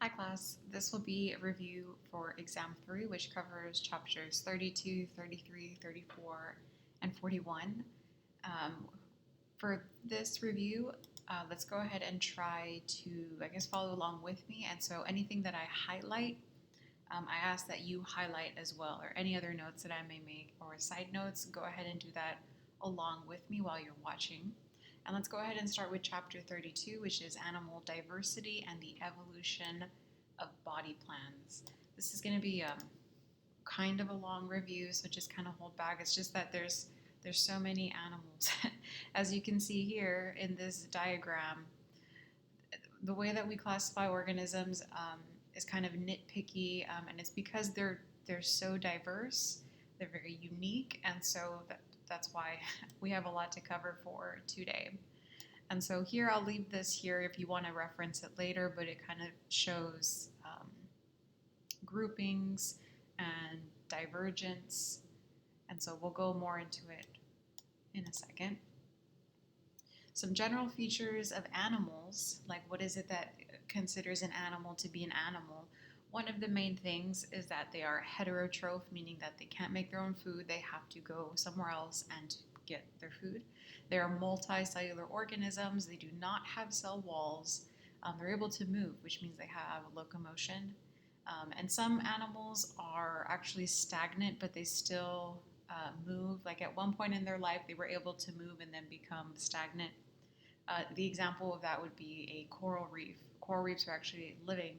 Hi class, this will be a review for exam 3 which covers chapters 32, 33, 34, and 41. Um, for this review, let's go ahead and try to, follow along with me. And so anything that I highlight, I ask that you highlight as well, or any other notes that I may make or side notes, go ahead and do that along with me while you're watching. And let's go ahead and start with chapter 32, which is animal diversity and the evolution of body plans. This is going to be kind of a long review, so just kind of hold back. It's just that there's so many animals. As you can see here in this diagram, the way that we classify organisms is kind of nitpicky, and it's because they're so diverse, they're very unique, and so that's why we have a lot to cover for today. And so here I'll leave this here if you want to reference it later, but it kind of shows groupings and divergence. And so we'll go more into it in a second. Some general features of animals, like what is it that considers an animal to be an animal? One of the main things is that they are heterotroph, meaning that they can't make their own food. They have to go somewhere else and get their food. They are multicellular organisms. They do not have cell walls. They're able to move, which means they have locomotion. And some animals are actually stagnant, but they still move. Like at one point in their life, they were able to move and then become stagnant. The example of that would be a coral reef. Coral reefs are actually living,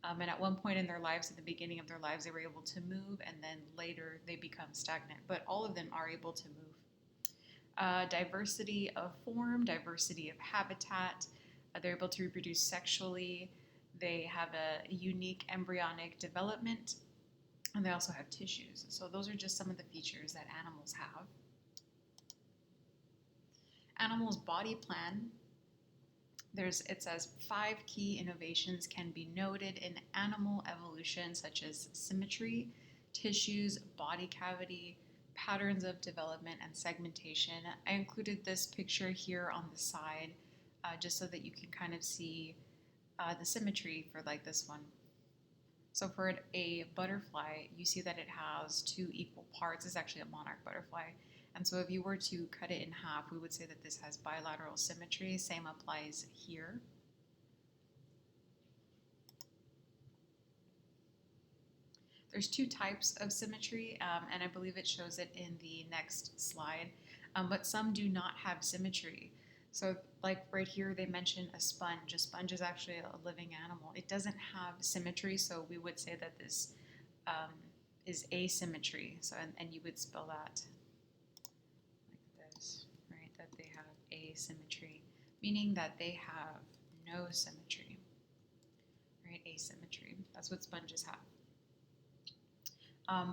and at one point in their lives, at the beginning of their lives, they were able to move, and then later they become stagnant. But all of them are able to move. Diversity of form, diversity of habitat. They're able to reproduce sexually. They have a unique embryonic development, and they also have tissues. So those are just some of the features that animals have. Animals' body plan. It says 5 key innovations can be noted in animal evolution, such as symmetry, tissues, body cavity, patterns of development, and segmentation. I included this picture here on the side just so that you can kind of see the symmetry for like this one. So for a butterfly, you see that it has 2 equal parts. It's actually a monarch butterfly. And so if you were to cut it in half, we would say that this has bilateral symmetry. Same applies here. There's 2 types of symmetry, and I believe it shows it in the next slide. But some do not have symmetry. So like right here, they mention a sponge. A sponge is actually a living animal. It doesn't have symmetry, so we would say that this is asymmetry. So and you would spell that like this, right? That they have asymmetry, meaning that they have no symmetry, right? Asymmetry. That's what sponges have.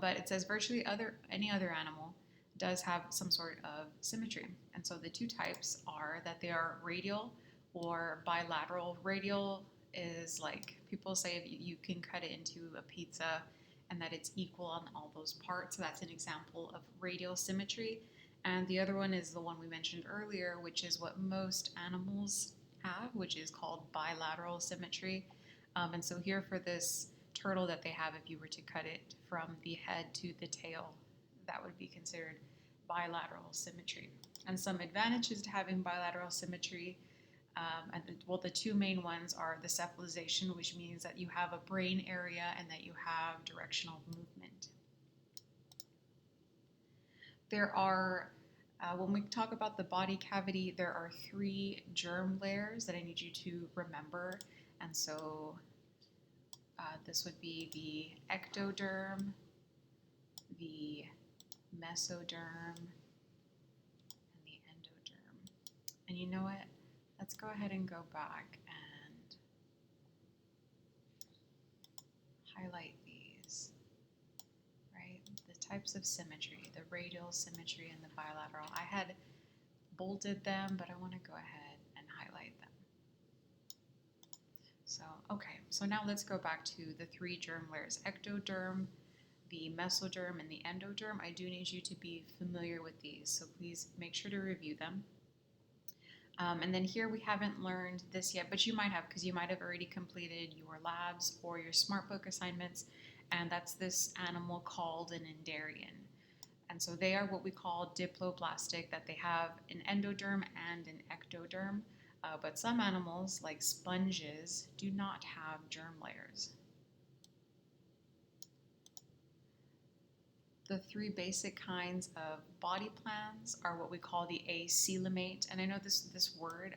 But it says virtually any other animal does have some sort of symmetry. And so the 2 types are that they are radial or bilateral. Radial is like people say you can cut it into a pizza and that it's equal on all those parts. So that's an example of radial symmetry. And the other one is the one we mentioned earlier, which is what most animals have, which is called bilateral symmetry. And so here for this turtle that they have, if you were to cut it from the head to the tail, that would be considered bilateral symmetry. And some advantages to having bilateral symmetry, the 2 main ones are the cephalization, which means that you have a brain area and that you have directional movement. There are, when we talk about the body cavity, there are 3 germ layers that I need you to remember. And so this would be the ectoderm, the mesoderm, and the endoderm. And you know what? Let's go ahead and go back and highlight these, right? The types of symmetry, the radial symmetry and the bilateral. I had bolded them, but I want to go ahead and highlight them. So now let's go back to the 3 germ layers, ectoderm, the mesoderm, and the endoderm. I do need you to be familiar with these, so please make sure to review them. And then here we haven't learned this yet, but you might have, because you might have already completed your labs or your SmartBook assignments, and that's this animal called an Endarian. And so they are what we call diploblastic, that they have an endoderm and an ectoderm. But some animals, like sponges, do not have germ layers. The three basic kinds of body plans are what we call the acoelomate. And I know this word,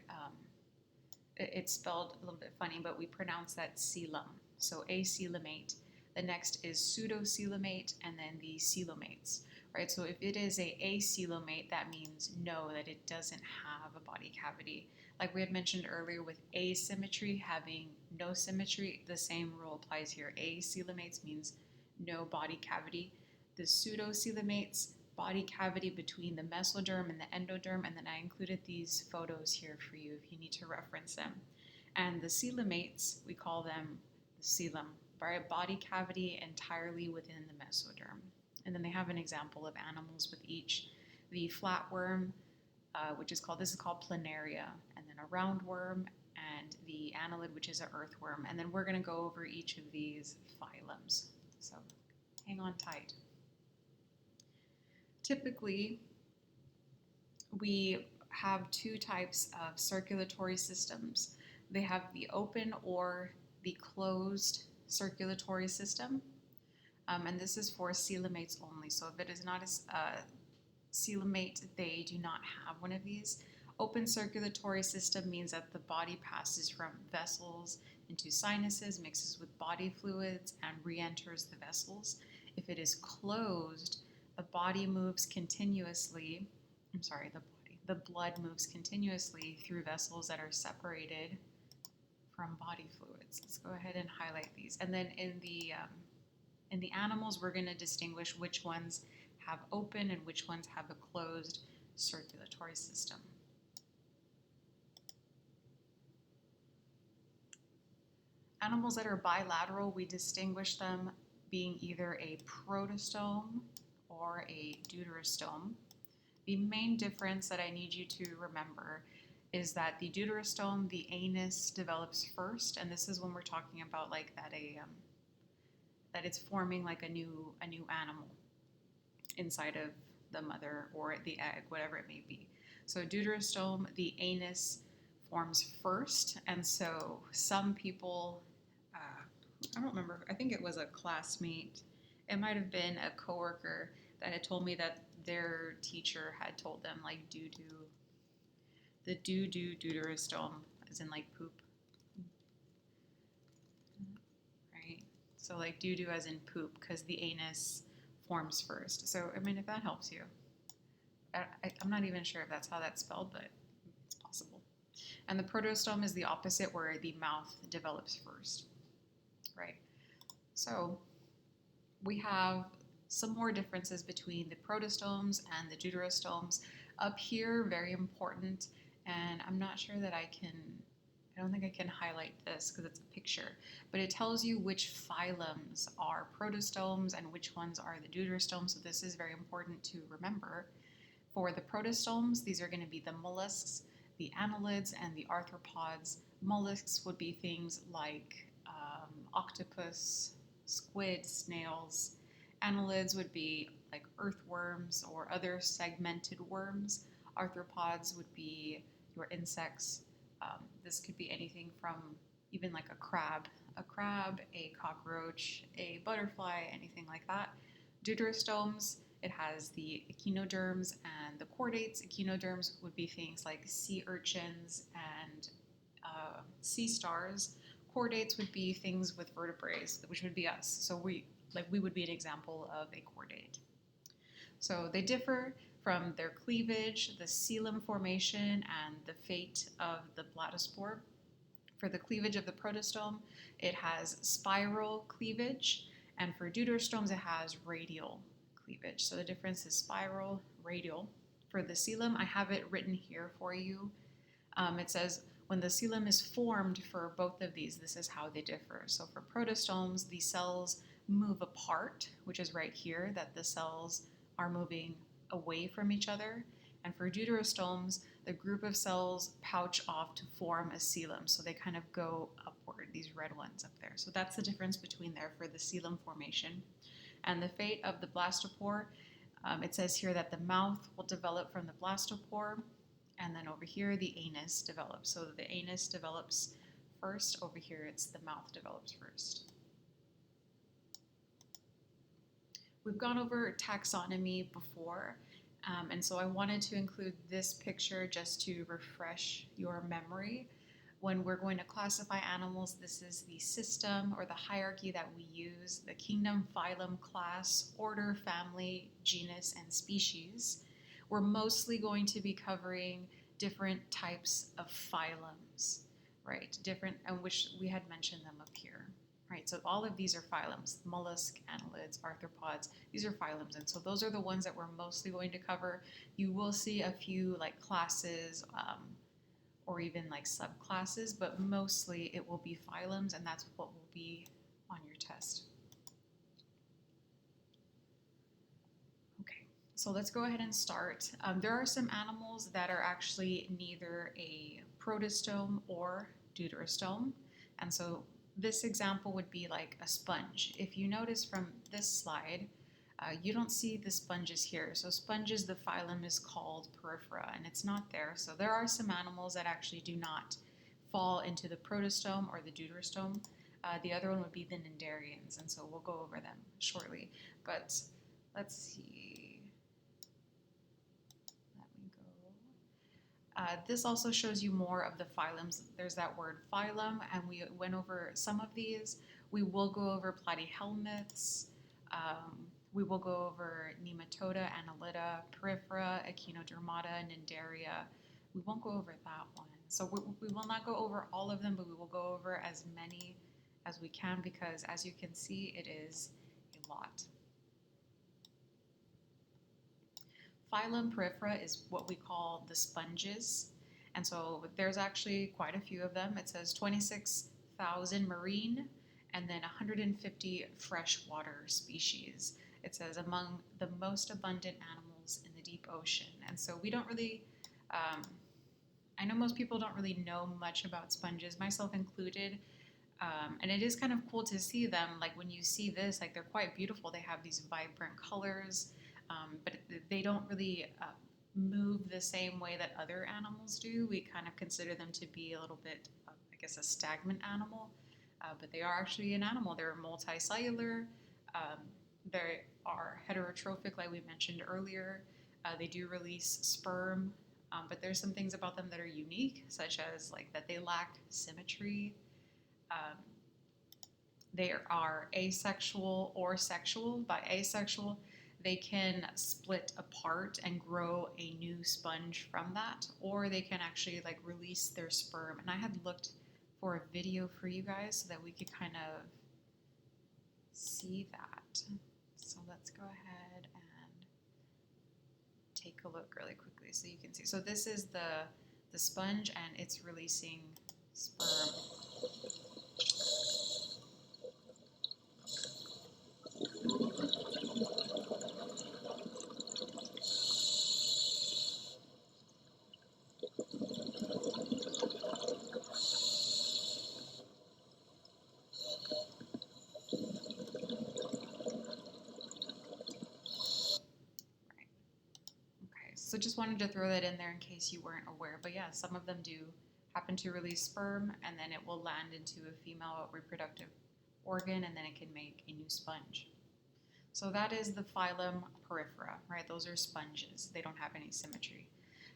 it's spelled a little bit funny, but we pronounce that coelom. So acoelomate. The next is pseudocoelomate, and then the coelomates. Right? So if it is a acoelomate, that means no, that it doesn't have a body cavity. Like we had mentioned earlier with asymmetry having no symmetry, the same rule applies here. Acoelomates means no body cavity. The pseudocoelomates, body cavity between the mesoderm and the endoderm, and then I included these photos here for you if you need to reference them. And the coelomates, we call them the coelom, right? Body cavity entirely within the mesoderm. And then they have an example of animals with each. The flatworm, this is called planaria, and then a roundworm, and the annelid, which is an earthworm. And then we're going to go over each of these phylums. So hang on tight. Typically, we have two types of circulatory systems. They have the open or the closed circulatory system. And this is for coelomates only. So if it is not a coelomate, they do not have one of these. Open circulatory system means that the body passes from vessels into sinuses, mixes with body fluids, and re-enters the vessels. If it is closed, the body moves continuously. The blood moves continuously through vessels that are separated from body fluids. Let's go ahead and highlight these. And then in the animals, we're going to distinguish which ones have open and which ones have a closed circulatory system. Animals that are bilateral, we distinguish them being either a protostome or a deuterostome. The main difference that I need you to remember is that the deuterostome, the anus develops first, and this is when we're talking about like that it's forming like a new animal inside of the mother or the egg, whatever it may be. So deuterostome, the anus forms first, and so some people, I don't remember, I think it was a classmate, it might have been a coworker that had told me that their teacher had told them like the deuterostome, as in like poop, right? So like doo-doo as in poop, because the anus forms first. So I mean, if that helps you. I'm not even sure if that's how that's spelled, but it's possible. And the protostome is the opposite, where the mouth develops first, right? So we have some more differences between the protostomes and the deuterostomes. Up here, very important, and I'm not sure that I don't think I can highlight this because it's a picture, but it tells you which phylums are protostomes and which ones are the deuterostomes, so this is very important to remember. For the protostomes, these are going to be the mollusks, the annelids, and the arthropods. Mollusks would be things like octopus, squid, snails. Annelids would be like earthworms or other segmented worms. Arthropods would be your insects. This could be anything from even like a crab, a cockroach, a butterfly, anything like that. Deuterostomes, it has the echinoderms and the chordates. Echinoderms would be things like sea urchins and sea stars. Chordates would be things with vertebrae, which would be us. So we would be an example of a chordate. So they differ from their cleavage, the coelom formation, and the fate of the bladospore. For the cleavage of the protostome, it has spiral cleavage, and for deuterostomes, it has radial cleavage. So the difference is spiral, radial. For the coelom, I have it written here for you. It says when the coelom is formed for both of these, this is how they differ. So for protostomes, the cells move apart, which is right here, that the cells are moving away from each other. And for deuterostomes, the group of cells pouch off to form a coelom. So they kind of go upward, these red ones up there. So that's the difference between there for the coelom formation. And the fate of the blastopore, it says here that the mouth will develop from the blastopore, and then over here the anus develops. So the anus develops first. Over here it's the mouth develops first. We've gone over taxonomy before, and so I wanted to include this picture just to refresh your memory. When we're going to classify animals, this is the system or the hierarchy that we use: the kingdom, phylum, class, order, family, genus, and species. We're mostly going to be covering different types of phylums, right? Different, and which we had mentioned them up here, right? So all of these are phylums: mollusk, annelids, arthropods. These are phylums, and so those are the ones that we're mostly going to cover. You will see a few like classes, or even like subclasses, but mostly it will be phylums, and that's what will be on your test. Okay, so let's go ahead and start. There are some animals that are actually neither a protostome or deuterostome, and so this example would be like a sponge. If you notice from this slide, you don't see the sponges here. So sponges, the phylum is called Porifera, and it's not there. So there are some animals that actually do not fall into the protostome or the deuterostome. The other one would be the cnidarians, and so we'll go over them shortly. But let's see. Let me go. This also shows you more of the phylums. There's that word phylum, and we went over some of these. We will go over platyhelminths. We will go over Nematoda, Annelida, Porifera, Echinodermata, Cnidaria. We won't go over that one. So we will not go over all of them, but we will go over as many as we can because, as you can see, it is a lot. Phylum Porifera is what we call the sponges. And so there's actually quite a few of them. It says 26,000 marine and then 150 freshwater species. It says among the most abundant animals in the deep ocean. And so we don't really, I know most people don't really know much about sponges, myself included. And it is kind of cool to see them. Like when you see this, like they're quite beautiful. They have these vibrant colors, but they don't really move the same way that other animals do. We kind of consider them to be a little bit, I guess, a stagnant animal. But they are actually an animal. They're multicellular. They are heterotrophic, like we mentioned earlier. They do release sperm, but there's some things about them that are unique, such as like that they lack symmetry. They are asexual or sexual. By asexual, they can split apart and grow a new sponge from that, or they can actually like release their sperm. And I had looked for a video for you guys so that we could kind of see that. So let's go ahead and take a look really quickly so you can see. So this is the sponge and it's releasing sperm. So just wanted to throw that in there in case you weren't aware. But yeah, some of them do happen to release sperm, and then it will land into a female reproductive organ, and then it can make a new sponge. So that is the phylum Porifera, right? Those are sponges. They don't have any symmetry.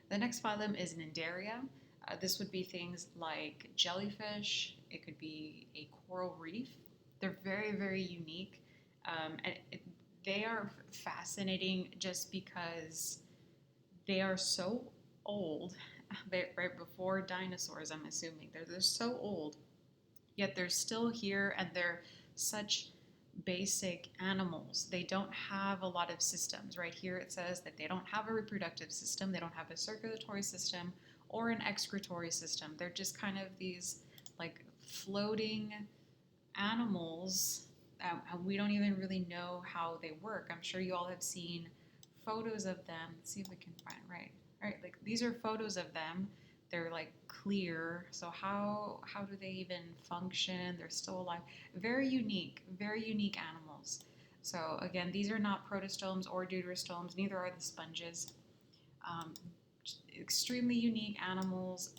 The next phylum is Cnidaria. This would be things like jellyfish. It could be a coral reef. They're very, very unique. They are fascinating just because they are so old, right before dinosaurs, I'm assuming. They're so old, yet they're still here, and they're such basic animals. They don't have a lot of systems. Right here it says that they don't have a reproductive system, they don't have a circulatory system or an excretory system. They're just kind of these like floating animals, and we don't even really know how they work. I'm sure you all have seen photos of them. Let's see if we can find right. right? Like these are photos of them. They're like clear. So how do they even function? They're still alive. Very unique animals. So again, these are not protostomes or deuterostomes. Neither are the sponges. Um, Extremely unique animals,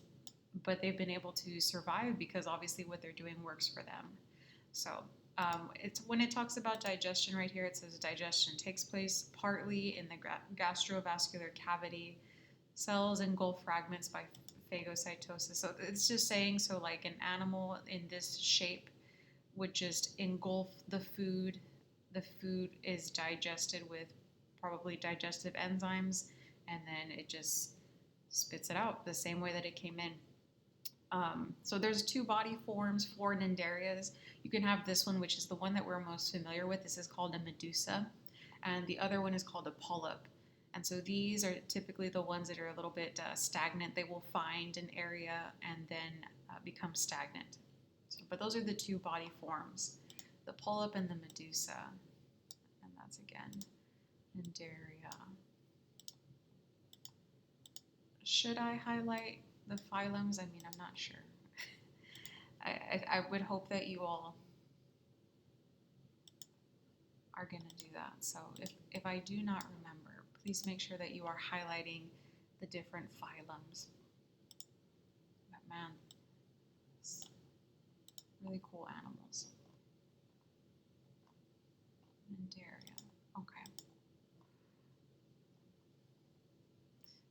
but they've been able to survive because obviously what they're doing works for them. So it's when it talks about digestion right here, it says digestion takes place partly in the gastrovascular cavity. Cells engulf fragments by phagocytosis. So it's just saying, so like an animal in this shape would just engulf the food. The food is digested with probably digestive enzymes, and then it just spits it out the same way that it came in. So there's two body forms for Cnidarias. You can have this one, which is the one that we're most familiar with. This is called a medusa, and the other one is called a polyp. And so these are typically the ones that are a little bit stagnant. They will find an area and then become stagnant. So, but those are the two body forms, the polyp and the medusa. And that's again Cnidaria. Should I highlight the phylums? I mean, I'm not sure. I would hope that you all are going to do that. So if I do not remember, please make sure that you are highlighting the different phylums. But man, it's really cool animals. Cnidaria. Okay.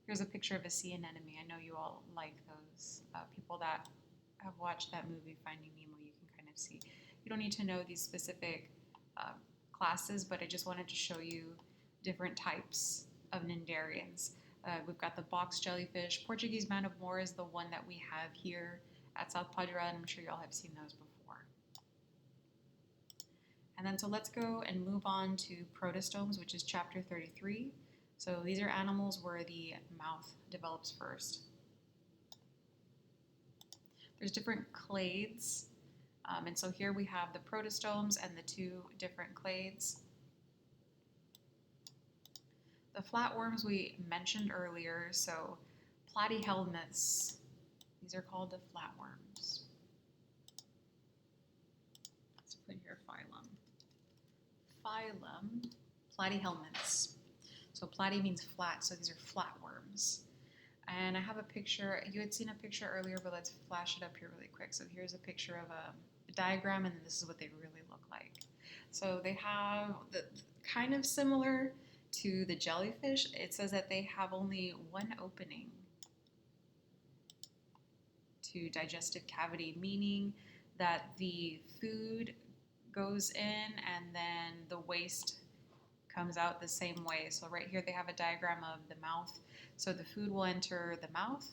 Here's a picture of a sea anemone. I know you all like those. People that have watched that movie, Finding Nemo, you can kind of see. You don't need to know these specific classes, but I just wanted to show you different types of Cnidarians. We've got the box jellyfish. Portuguese man of war is the one that we have here at South Padre, and I'm sure y'all have seen those before. And then so let's go and move on to protostomes, which is chapter 33. So these are animals where the mouth develops first. There's different clades. And so here we have the protostomes and the two different clades. The flatworms we mentioned earlier, so platyhelminths, these are called the flatworms. Let's put here phylum. Phylum, platyhelminths. So platy means flat, so these are flatworms. And I have a picture, you had seen a picture earlier, but let's flash it up here really quick. So here's a picture of a diagram, and then this is what they really look like. So they have the kind of similar to the jellyfish. It says that they have only one opening to digestive cavity, meaning that the food goes in and then the waste comes out the same way. So right here they have a diagram of the mouth. So the food will enter the mouth,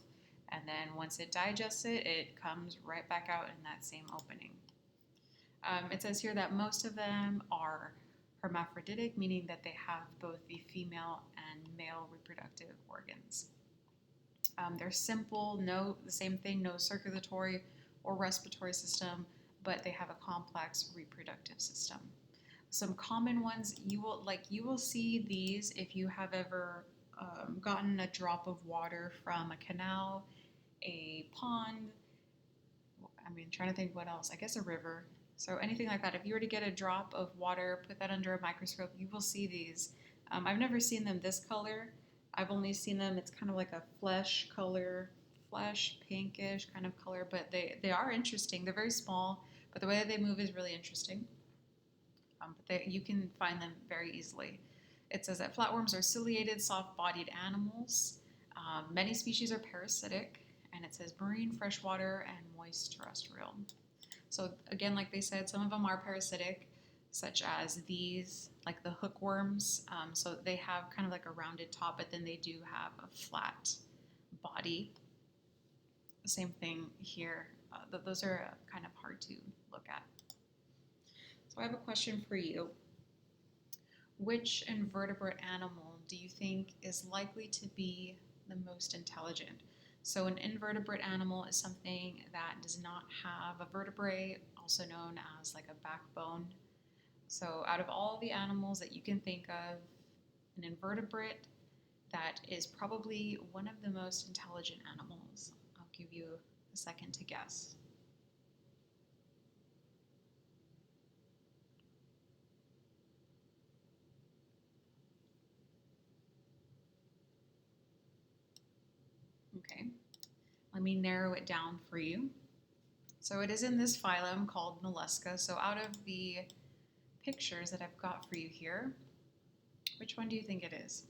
and then once it digests it, it comes right back out in that same opening. It says here that most of them are hermaphroditic, meaning that they have both the female and male reproductive organs. They're simple, the same thing, no circulatory or respiratory system, but they have a complex reproductive system. Some common ones you will see these if you have ever gotten a drop of water from a canal, a pond. I mean, trying to think what else. I guess a river. So anything like that. If you were to get a drop of water, put that under a microscope, you will see these. I've never seen them this color. I've only seen them. It's kind of like a flesh color, flesh pinkish kind of color, but they are interesting. They're very small, but the way that they move is really interesting. But you can find them very easily. It says that flatworms are ciliated, soft-bodied animals. Many species are parasitic, and it says marine, freshwater, and moist terrestrial. So again, like they said, some of them are parasitic, such as these, like the hookworms. So they have kind of like a rounded top, but then they do have a flat body. The same thing here. Those are kind of hard to look at. So I have a question for you. Which invertebrate animal do you think is likely to be the most intelligent? So an invertebrate animal is something that does not have a vertebrae, also known as like a backbone. So out of all the animals that you can think of, an invertebrate that is probably one of the most intelligent animals. I'll give you a second to guess. Okay, let me narrow it down for you. So it is in this phylum called Mollusca. So out of the pictures that I've got for you here, which one do you think it is?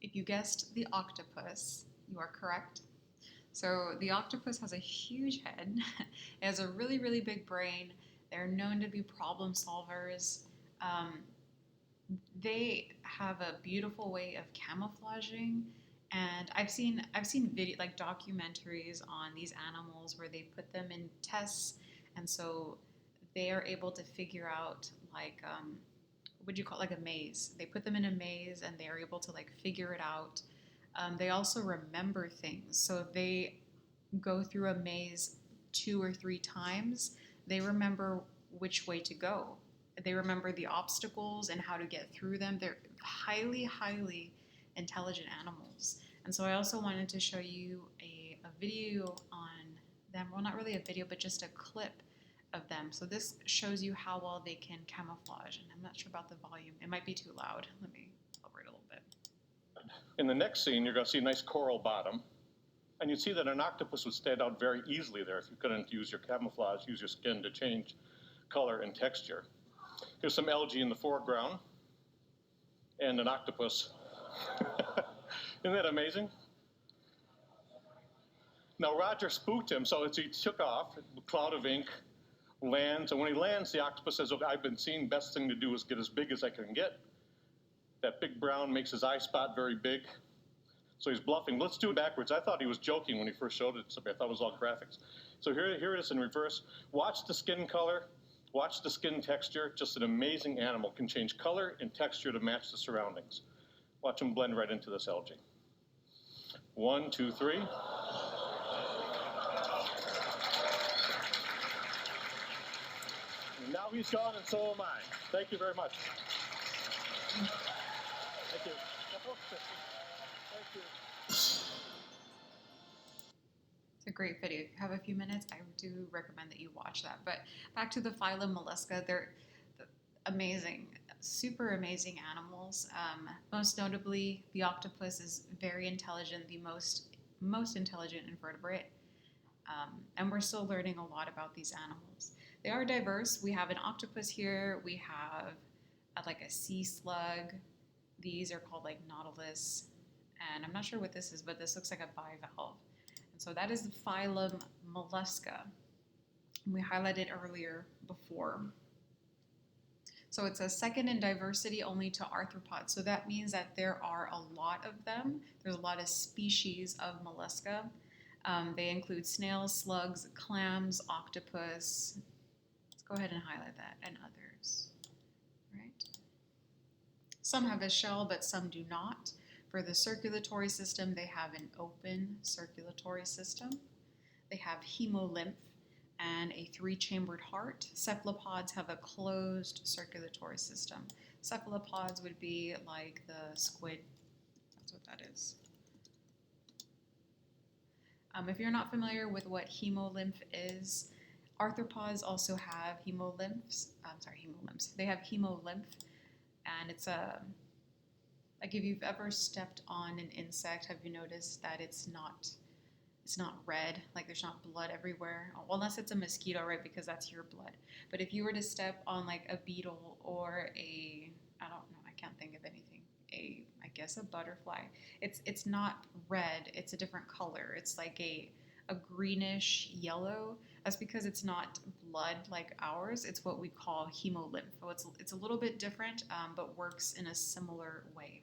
If you guessed the octopus, you are correct. So the octopus has a huge head. It has a really, really big brain. They're known to be problem solvers. Um, they have a beautiful way of camouflaging, and I've seen video like documentaries on these animals where they put them in tests, and so they are able to figure out like what do you call it, like a maze. They put them in a maze and they are able to like figure it out. They also remember things, so if they go through a maze 2 or 3 times, they remember which way to go. They remember the obstacles and how to get through them. They're highly, highly intelligent animals. And so I also wanted to show you a video on them. Well, not really a video, but just a clip of them. So this shows you how well they can camouflage. And I'm not sure about the volume. It might be too loud. Let me lower it a little bit. In the next scene, you're going to see a nice coral bottom. And you see that an octopus would stand out very easily there if you couldn't use your camouflage, use your skin to change color and texture. Here's some algae in the foreground and an octopus. Isn't that amazing? Now Roger spooked him, so as he took off, a cloud of ink lands, and when he lands, the octopus says, "Okay, I've been seen, best thing to do is get as big as I can get." That big brown makes his eye spot very big. So he's bluffing. Let's do it backwards. I thought he was joking when he first showed it to me. I thought it was all graphics. So here it is in reverse. Watch the skin color. Watch the skin texture. Just an amazing animal. Can change color and texture to match the surroundings. Watch him blend right into this algae. 1, 2, 3. And now he's gone, and so am I. Thank you very much. Thank you. Thank you. It's a great video. If you have a few minutes, I do recommend that you watch that. But back to the phylum Mollusca, they're amazing, super amazing animals. Most notably, the octopus is very intelligent, the most intelligent invertebrate. And we're still learning a lot about these animals. They are diverse. We have an octopus here. We have like a sea slug. These are called like nautilus. And I'm not sure what this is, but this looks like a bivalve. And so that is the phylum Mollusca. We highlighted earlier before. So it's a second in diversity only to arthropods. So that means that there are a lot of them. There's a lot of species of mollusca. They include snails, slugs, clams, octopus. Let's go ahead and highlight that, and others. Right? Some have a shell, but some do not. For the circulatory system, they have an open circulatory system. They have hemolymph and a 3-chambered heart. Cephalopods have a closed circulatory system. Cephalopods would be like the squid. That's what that is. If you're not familiar with what hemolymph is, arthropods also have hemolymphs. Hemolymphs. They have hemolymph, and it's like if you've ever stepped on an insect, have you noticed that it's not red, like there's not blood everywhere? Well, unless it's a mosquito, right? Because that's your blood. But if you were to step on like a beetle or I don't know, I can't think of anything. I guess a butterfly. It's not red. It's a different color. It's like a greenish yellow. That's because it's not blood like ours. It's what we call hemolymph. So it's a little bit different, but works in a similar way.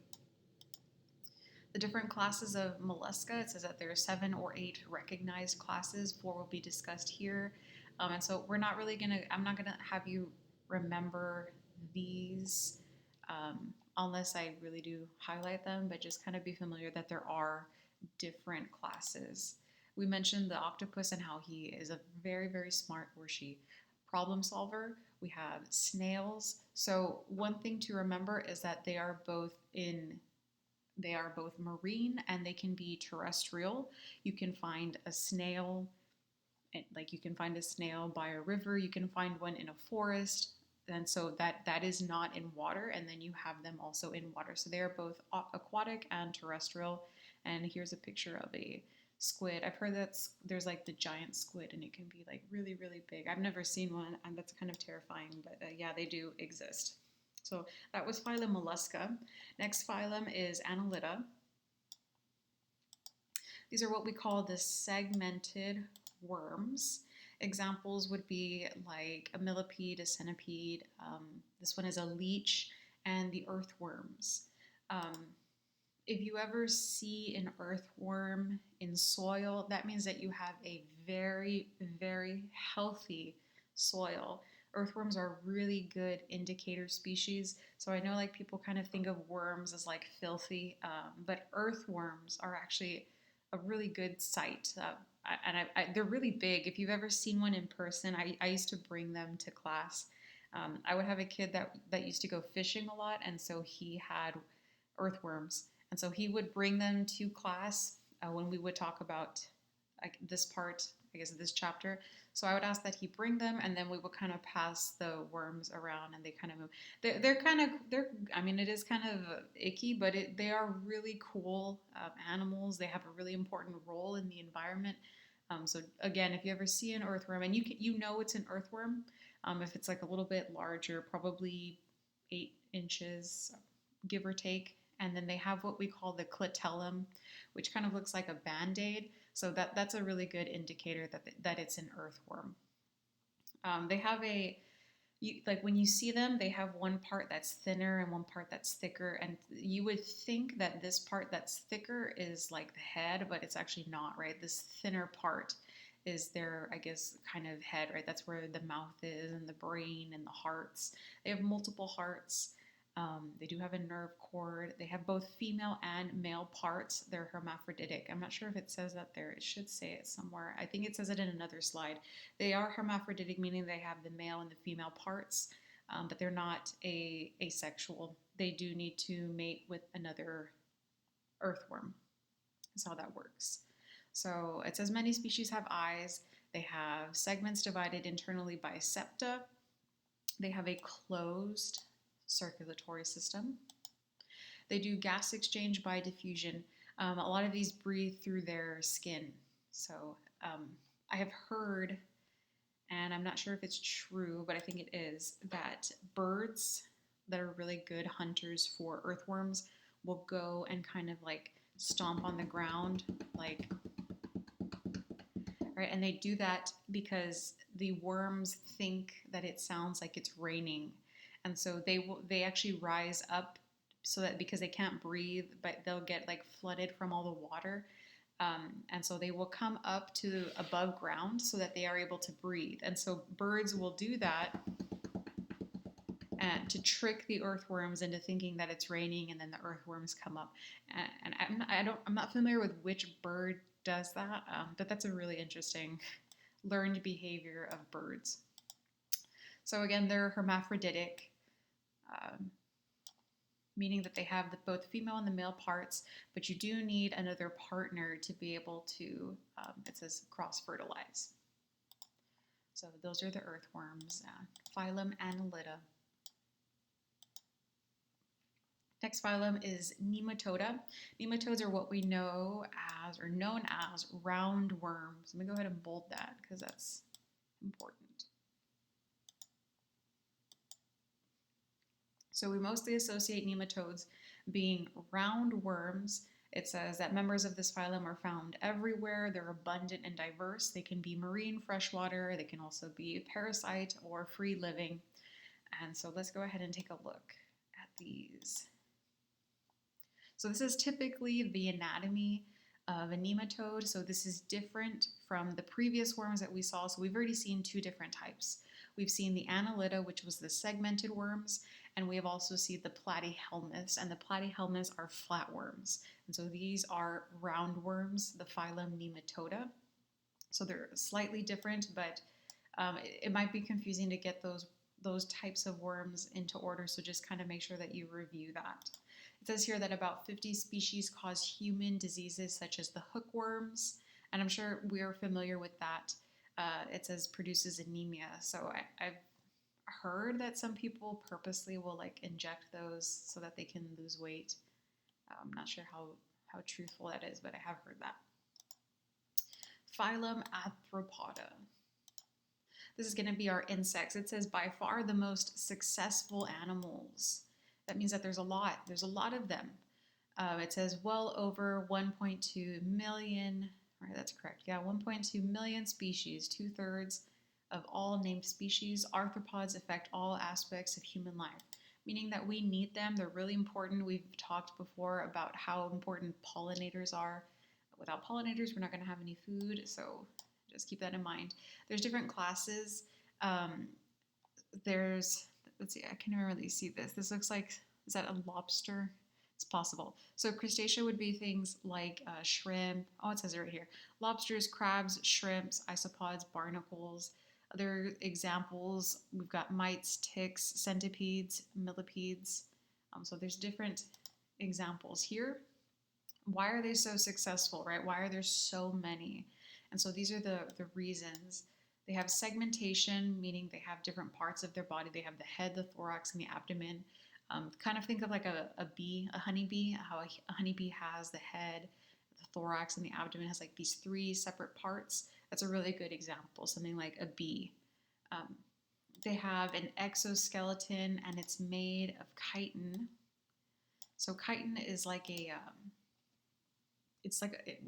The different classes of mollusca, it says that there are 7 or 8 recognized classes. 4 will be discussed here. And so I'm not gonna have you remember these unless I really do highlight them, but just kind of be familiar that there are different classes. We mentioned the octopus and how he is a very, very smart, or she, problem solver. We have snails. So one thing to remember is that they are both marine and they can be terrestrial. You can find a snail, like you can find a snail by a river, you can find one in a forest, and so that is not in water, and then you have them also in water. So they are both aquatic and terrestrial. And here's a picture of a squid. I've heard that there's like the giant squid, and it can be like really, really big. I've never seen one, and that's kind of terrifying, but yeah, they do exist. So that was phylum Mollusca. Next phylum is Annelida. These are what we call the segmented worms. Examples would be like a millipede, a centipede. This one is a leech, and the earthworms. Um, if you ever see an earthworm in soil, that means that you have a very, very healthy soil. Earthworms are really good indicator species. So I know like people kind of think of worms as like filthy, but earthworms are actually a really good sight. They're really big. If you've ever seen one in person, I used to bring them to class. I would have a kid that used to go fishing a lot, and so he had earthworms. And so he would bring them to class when we would talk about like this part, I guess, this chapter. So I would ask that he bring them, and then we would kind of pass the worms around, and they kind of move. I mean, it is kind of icky, but they are really cool animals. They have a really important role in the environment. So again, if you ever see an earthworm, and you know it's an earthworm, if it's like a little bit larger, probably 8 inches, give or take. And then they have what we call the clitellum, which kind of looks like a band-aid. So that's a really good indicator that it's an earthworm. They have like when you see them, they have one part that's thinner and one part that's thicker. And you would think that this part that's thicker is like the head, but it's actually not, right? This thinner part is their, I guess, kind of head, right? That's where the mouth is and the brain and the hearts. They have multiple hearts. They do have a nerve cord. They have both female and male parts. They're hermaphroditic. I'm not sure if it says that there. It should say it somewhere. I think it says it in another slide. They are hermaphroditic, meaning they have the male and the female parts, but they're not asexual. They do need to mate with another earthworm. That's how that works. So it says many species have eyes. They have segments divided internally by septa. They have a closed circulatory system. They do gas exchange by diffusion. A lot of these breathe through their skin. So I have heard, and I'm not sure if it's true, but I think it is, that birds that are really good hunters for earthworms will go and kind of like stomp on the ground, like, right? And they do that because the worms think that it sounds like it's raining. And so they actually rise up so that because they can't breathe, but they'll get like flooded from all the water. And so they will come up to above ground so that they are able to breathe. And so birds will do that and to trick the earthworms into thinking that it's raining, and then the earthworms come up. And I'm not familiar with which bird does that, but that's a really interesting learned behavior of birds. So again, they're hermaphroditic. Meaning that they have both female and the male parts, but you do need another partner to be able to, it says cross-fertilize. So those are the earthworms, phylum Annelida. Next phylum is Nematoda. Nematodes are what we know as, or known as, roundworms. Let me go ahead and bold that because that's important. So we mostly associate nematodes being roundworms. It says that members of this phylum are found everywhere. They're abundant and diverse. They can be marine, freshwater. They can also be parasite or free living. And so let's go ahead and take a look at these. So this is typically the anatomy of a nematode. So this is different from the previous worms that we saw. So we've already seen two different types. We've seen the Annelida, which was the segmented worms, and we have also seen the platyhelminths, and the platyhelminths are flatworms. And so these are roundworms, the phylum Nematoda. So they're slightly different, but it might be confusing to get those those types of worms into order, so just kind of make sure that you review that. It says here that about 50 species cause human diseases such as the hookworms, and I'm sure we're familiar with that. It says produces anemia. So I've heard that some people purposely will like inject those so that they can lose weight. I'm not sure how truthful that is, but I have heard that. Phylum Arthropoda. This is going to be our insects. It says by far the most successful animals. That means that there's a lot of them. It says well over 1.2 million, right, that's correct. Yeah, 1.2 million species, 2/3 of all named species. Arthropods affect all aspects of human life, meaning that we need them. They're really important. We've talked before about how important pollinators are. Without pollinators, we're not going to have any food, so just keep that in mind. There's different classes. Let's see, I can really see this. This looks like, is that a lobster? It's possible. So crustacea would be things like shrimp. Oh, it says it right here. Lobsters, crabs, shrimps, isopods, barnacles. Other examples, we've got mites, ticks, centipedes, millipedes. So there's different examples here. Why are they so successful, right? Why are there so many? And so these are the reasons. They have segmentation, meaning they have different parts of their body. They have the head, the thorax, and the abdomen. Kind of think of like a bee, a honeybee, how a honeybee has the head, the thorax, and the abdomen has like these 3 separate parts. That's a really good example, something like a bee. They have an exoskeleton, and it's made of chitin. So chitin is like a it's like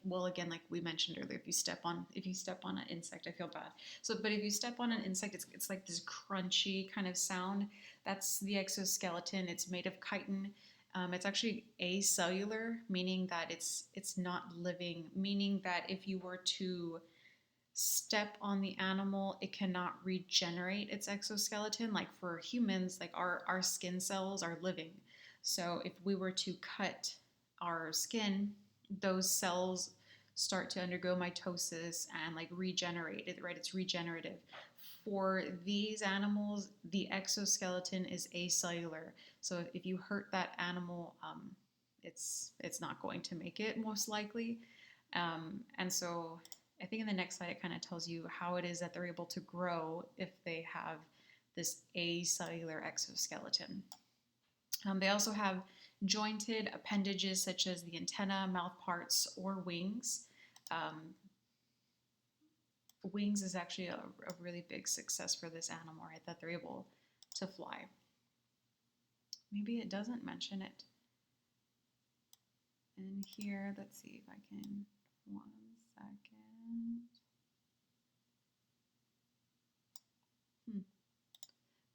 well, again, like we mentioned earlier, if you step on an insect, I feel bad. So but if you step on an insect, it's like this crunchy kind of sound. That's the exoskeleton. It's made of chitin. It's actually acellular, meaning that it's not living, meaning that if you were to step on the animal, it cannot regenerate its exoskeleton. Like for humans, like our skin cells are living. So if we were to cut our skin, those cells start to undergo mitosis and like regenerate it, right? It's regenerative. For these animals, the exoskeleton is acellular. So if you hurt that animal, it's not going to make it, most likely. And so I think in the next slide, it kind of tells you how it is that they're able to grow if they have this acellular exoskeleton. They also have jointed appendages such as the antenna, mouth parts, or wings. Wings is actually a really big success for this animal, right? That they're able to fly. Maybe it doesn't mention it in here. Let's see if I can. 1 second.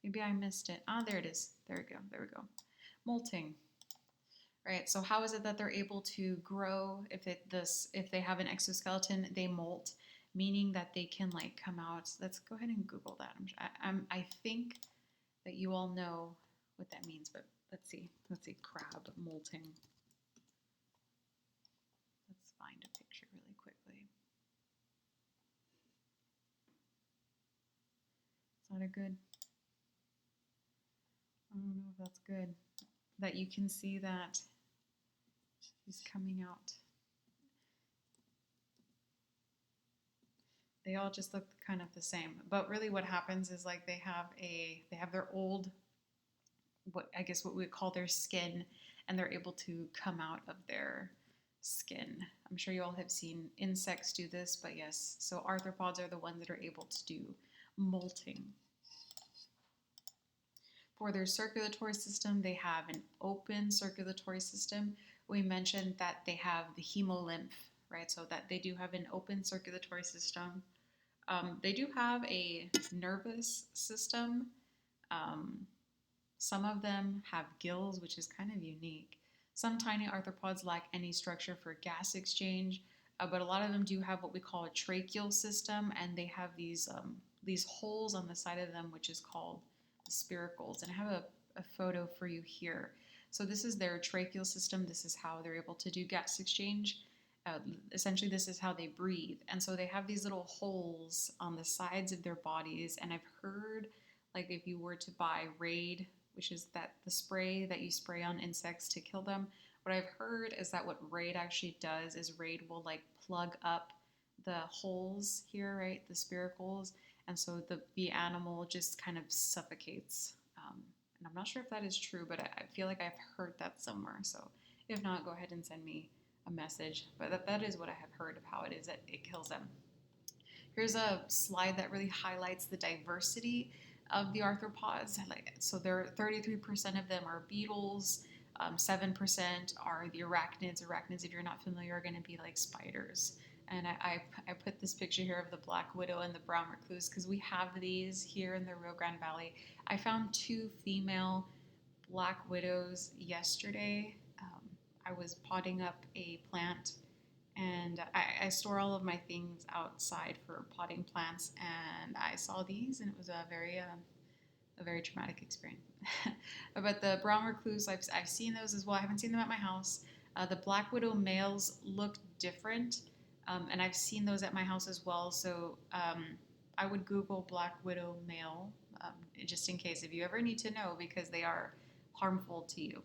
Maybe I missed it. Ah, there it is. There we go. Molting. Right. So how is it that they're able to grow? If they have an exoskeleton, they molt, meaning that they can like come out. Let's go ahead and Google that. I think that you all know what that means, but let's see. Crab molting. Let's find a picture really quickly. Is that a good? I don't know if that's good. That you can see that she's coming out. They all just look kind of the same, but really what happens is like they have their old, what we call their skin, and they're able to come out of their skin. I'm sure you all have seen insects do this, but yes, so arthropods are the ones that are able to do molting. For their circulatory system, they have an open circulatory system. We mentioned that they have the hemolymph, right? So that they do have an open circulatory system. They do have a nervous system. Some of them have gills, which is kind of unique. Some tiny arthropods lack any structure for gas exchange, but a lot of them do have what we call a tracheal system, and they have these holes on the side of them, which is called the spiracles. And I have a photo for you here. So this is their tracheal system. This is how they're able to do gas exchange. Essentially, this is how they breathe. And so they have these little holes on the sides of their bodies. And I've heard like if you were to buy Raid, which is the spray that you spray on insects to kill them. What I've heard is that what Raid actually does is Raid will like plug up the holes here, right, the spiracles, and so the animal just kind of suffocates. And I'm not sure if that is true, but I feel like I've heard that somewhere. So if not, go ahead and send me a message. But that is what I have heard of how it is that it kills them. Here's a slide that really highlights the diversity of the arthropods. So there, 33% of them are beetles. 7% are the arachnids. Arachnids, if you're not familiar, are going to be like spiders. And I put this picture here of the black widow and the brown recluse because we have these here in the Rio Grande Valley. I found 2 female black widows yesterday. I was potting up a plant, and I store all of my things outside for potting plants, and I saw these, and it was a very traumatic experience. But the brown recluse, I've seen those as well. I haven't seen them at my house. The black widow males look different, and I've seen those at my house as well. So I would Google black widow male, just in case if you ever need to know, because they are harmful to you.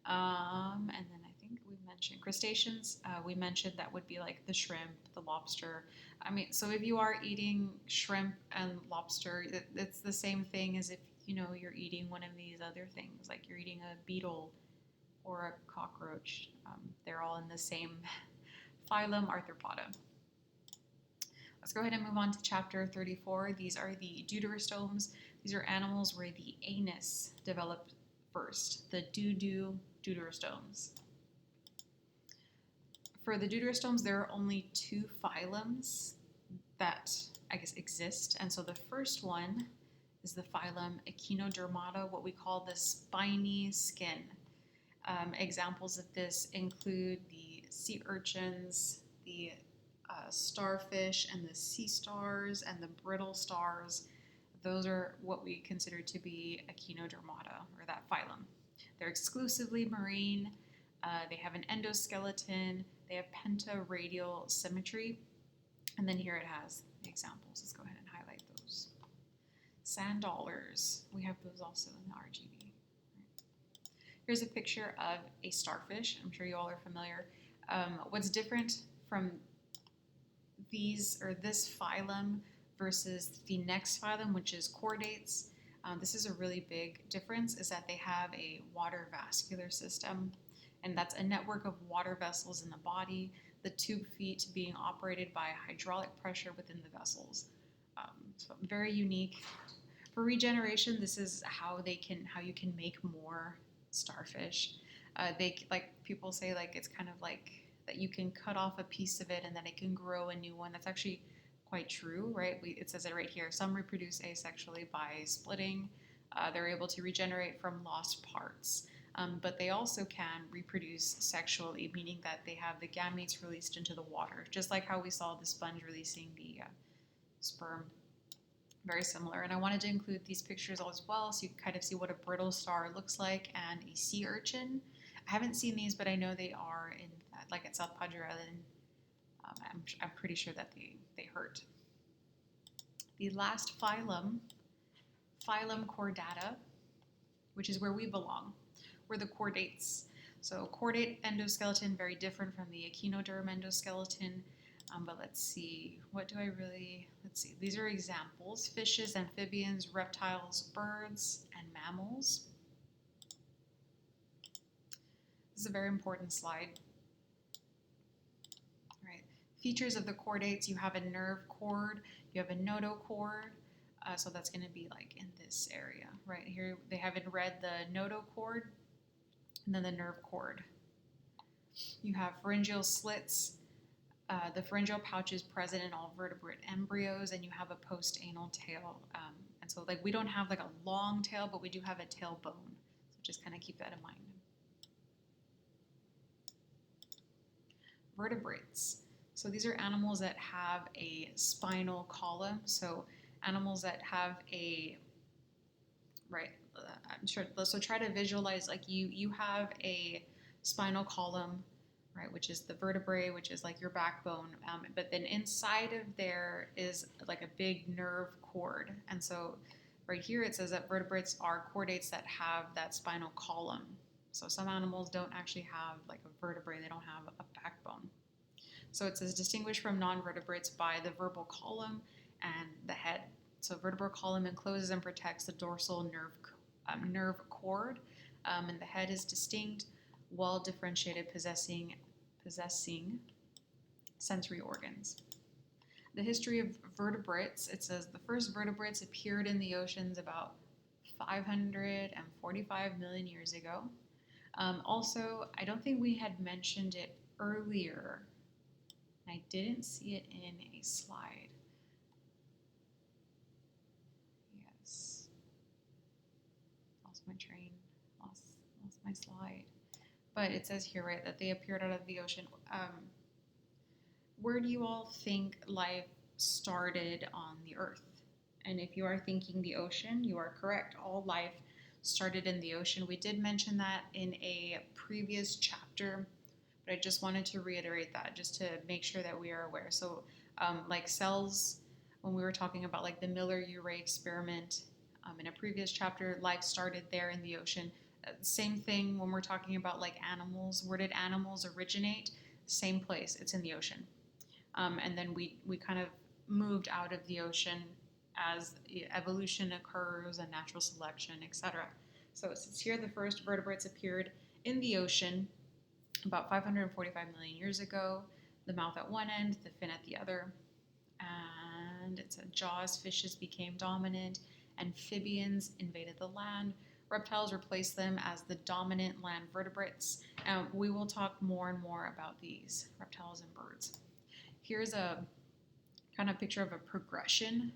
And then I think we mentioned crustaceans. We mentioned that would be like the shrimp, the lobster. I mean, so if you are eating shrimp and lobster, it's the same thing as if, you're eating one of these other things, like you're eating a beetle or a cockroach. They're all in the same phylum, Arthropoda. Let's go ahead and move on to chapter 34. These are the deuterostomes. These are animals where the anus developed first, the deuterostomes. For the deuterostomes, there are only 2 phylums that, I guess, exist. And so the first one is the phylum Echinodermata, what we call the spiny skin. Examples of this include the sea urchins, the starfish, and the sea stars, and the brittle stars. Those are what we consider to be Echinodermata, or that phylum. They're exclusively marine. They have an endoskeleton. They have pentaradial symmetry. And then here it has the examples. Let's go ahead and highlight those. Sand dollars. We have those also in the RGB. Here's a picture of a starfish. I'm sure you all are familiar. What's different from these, or this phylum, versus the next phylum, which is chordates, this is a really big difference, is that they have a water vascular system, and that's a network of water vessels in the body, the tube feet being operated by hydraulic pressure within the vessels. So very unique. For regeneration, this is how you can make more starfish. Like people say, like it's kind of like that you can cut off a piece of it and then it can grow a new one. That's actually quite true, right? It says it right here. Some reproduce asexually by splitting. They're able to regenerate from lost parts. But they also can reproduce sexually, meaning that they have the gametes released into the water, just like how we saw the sponge releasing the sperm. Very similar. And I wanted to include these pictures as well so you can kind of see what a brittle star looks like and a sea urchin. I haven't seen these, but I know they are at South Padre Island. I'm pretty sure that they hurt. The last phylum, phylum Chordata, which is where we belong. We're the chordates. So chordate endoskeleton, very different from the echinoderm endoskeleton. But let's see, let's see. These are examples: fishes, amphibians, reptiles, birds, and mammals. This is a very important slide. All right. Features of the chordates: you have a nerve cord, you have a notochord. So that's going to be like in this area, right here. They have in red the notochord, and then the nerve cord. You have pharyngeal slits. The pharyngeal pouch is present in all vertebrate embryos, and you have a post-anal tail. And so, like, we don't have like a long tail, but we do have a tailbone. So just kind of keep that in mind. Vertebrates. So these are animals that have a spinal column. So animals that have so try to visualize, like you have a spinal column, right, which is the vertebrae, which is like your backbone, but then inside of there is like a big nerve cord. And so right here it says that vertebrates are chordates that have that spinal column. So some animals don't actually have like a vertebrae, they don't have a backbone. So it says distinguished from non-vertebrates by the vertebral column and the head. So vertebral column encloses and protects the dorsal nerve cord, and the head is distinct, well differentiated, possessing sensory organs. The history of vertebrates, it says the first vertebrates appeared in the oceans about 545 million years ago. Also, I don't think we had mentioned it earlier. I didn't see it in a slide. Yes. Lost my train. Lost my slide. But it says here, right, that they appeared out of the ocean. Where do you all think life started on the earth? And if you are thinking the ocean, you are correct. All life started in the ocean. We did mention that in a previous chapter, but I just wanted to reiterate that just to make sure that we are aware. So like cells, when we were talking about like the Miller-Urey experiment in a previous chapter, life started there in the ocean. Same thing when we're talking about like animals. Where did animals originate? Same place, it's in the ocean. And then we kind of moved out of the ocean as evolution occurs and natural selection, etc. So since here the first vertebrates appeared in the ocean about 545 million years ago, the mouth at one end, the fin at the other, and it said jaws, fishes became dominant, amphibians invaded the land, reptiles replaced them as the dominant land vertebrates. We will talk more and more about these reptiles and birds. Here's a kind of picture of a progression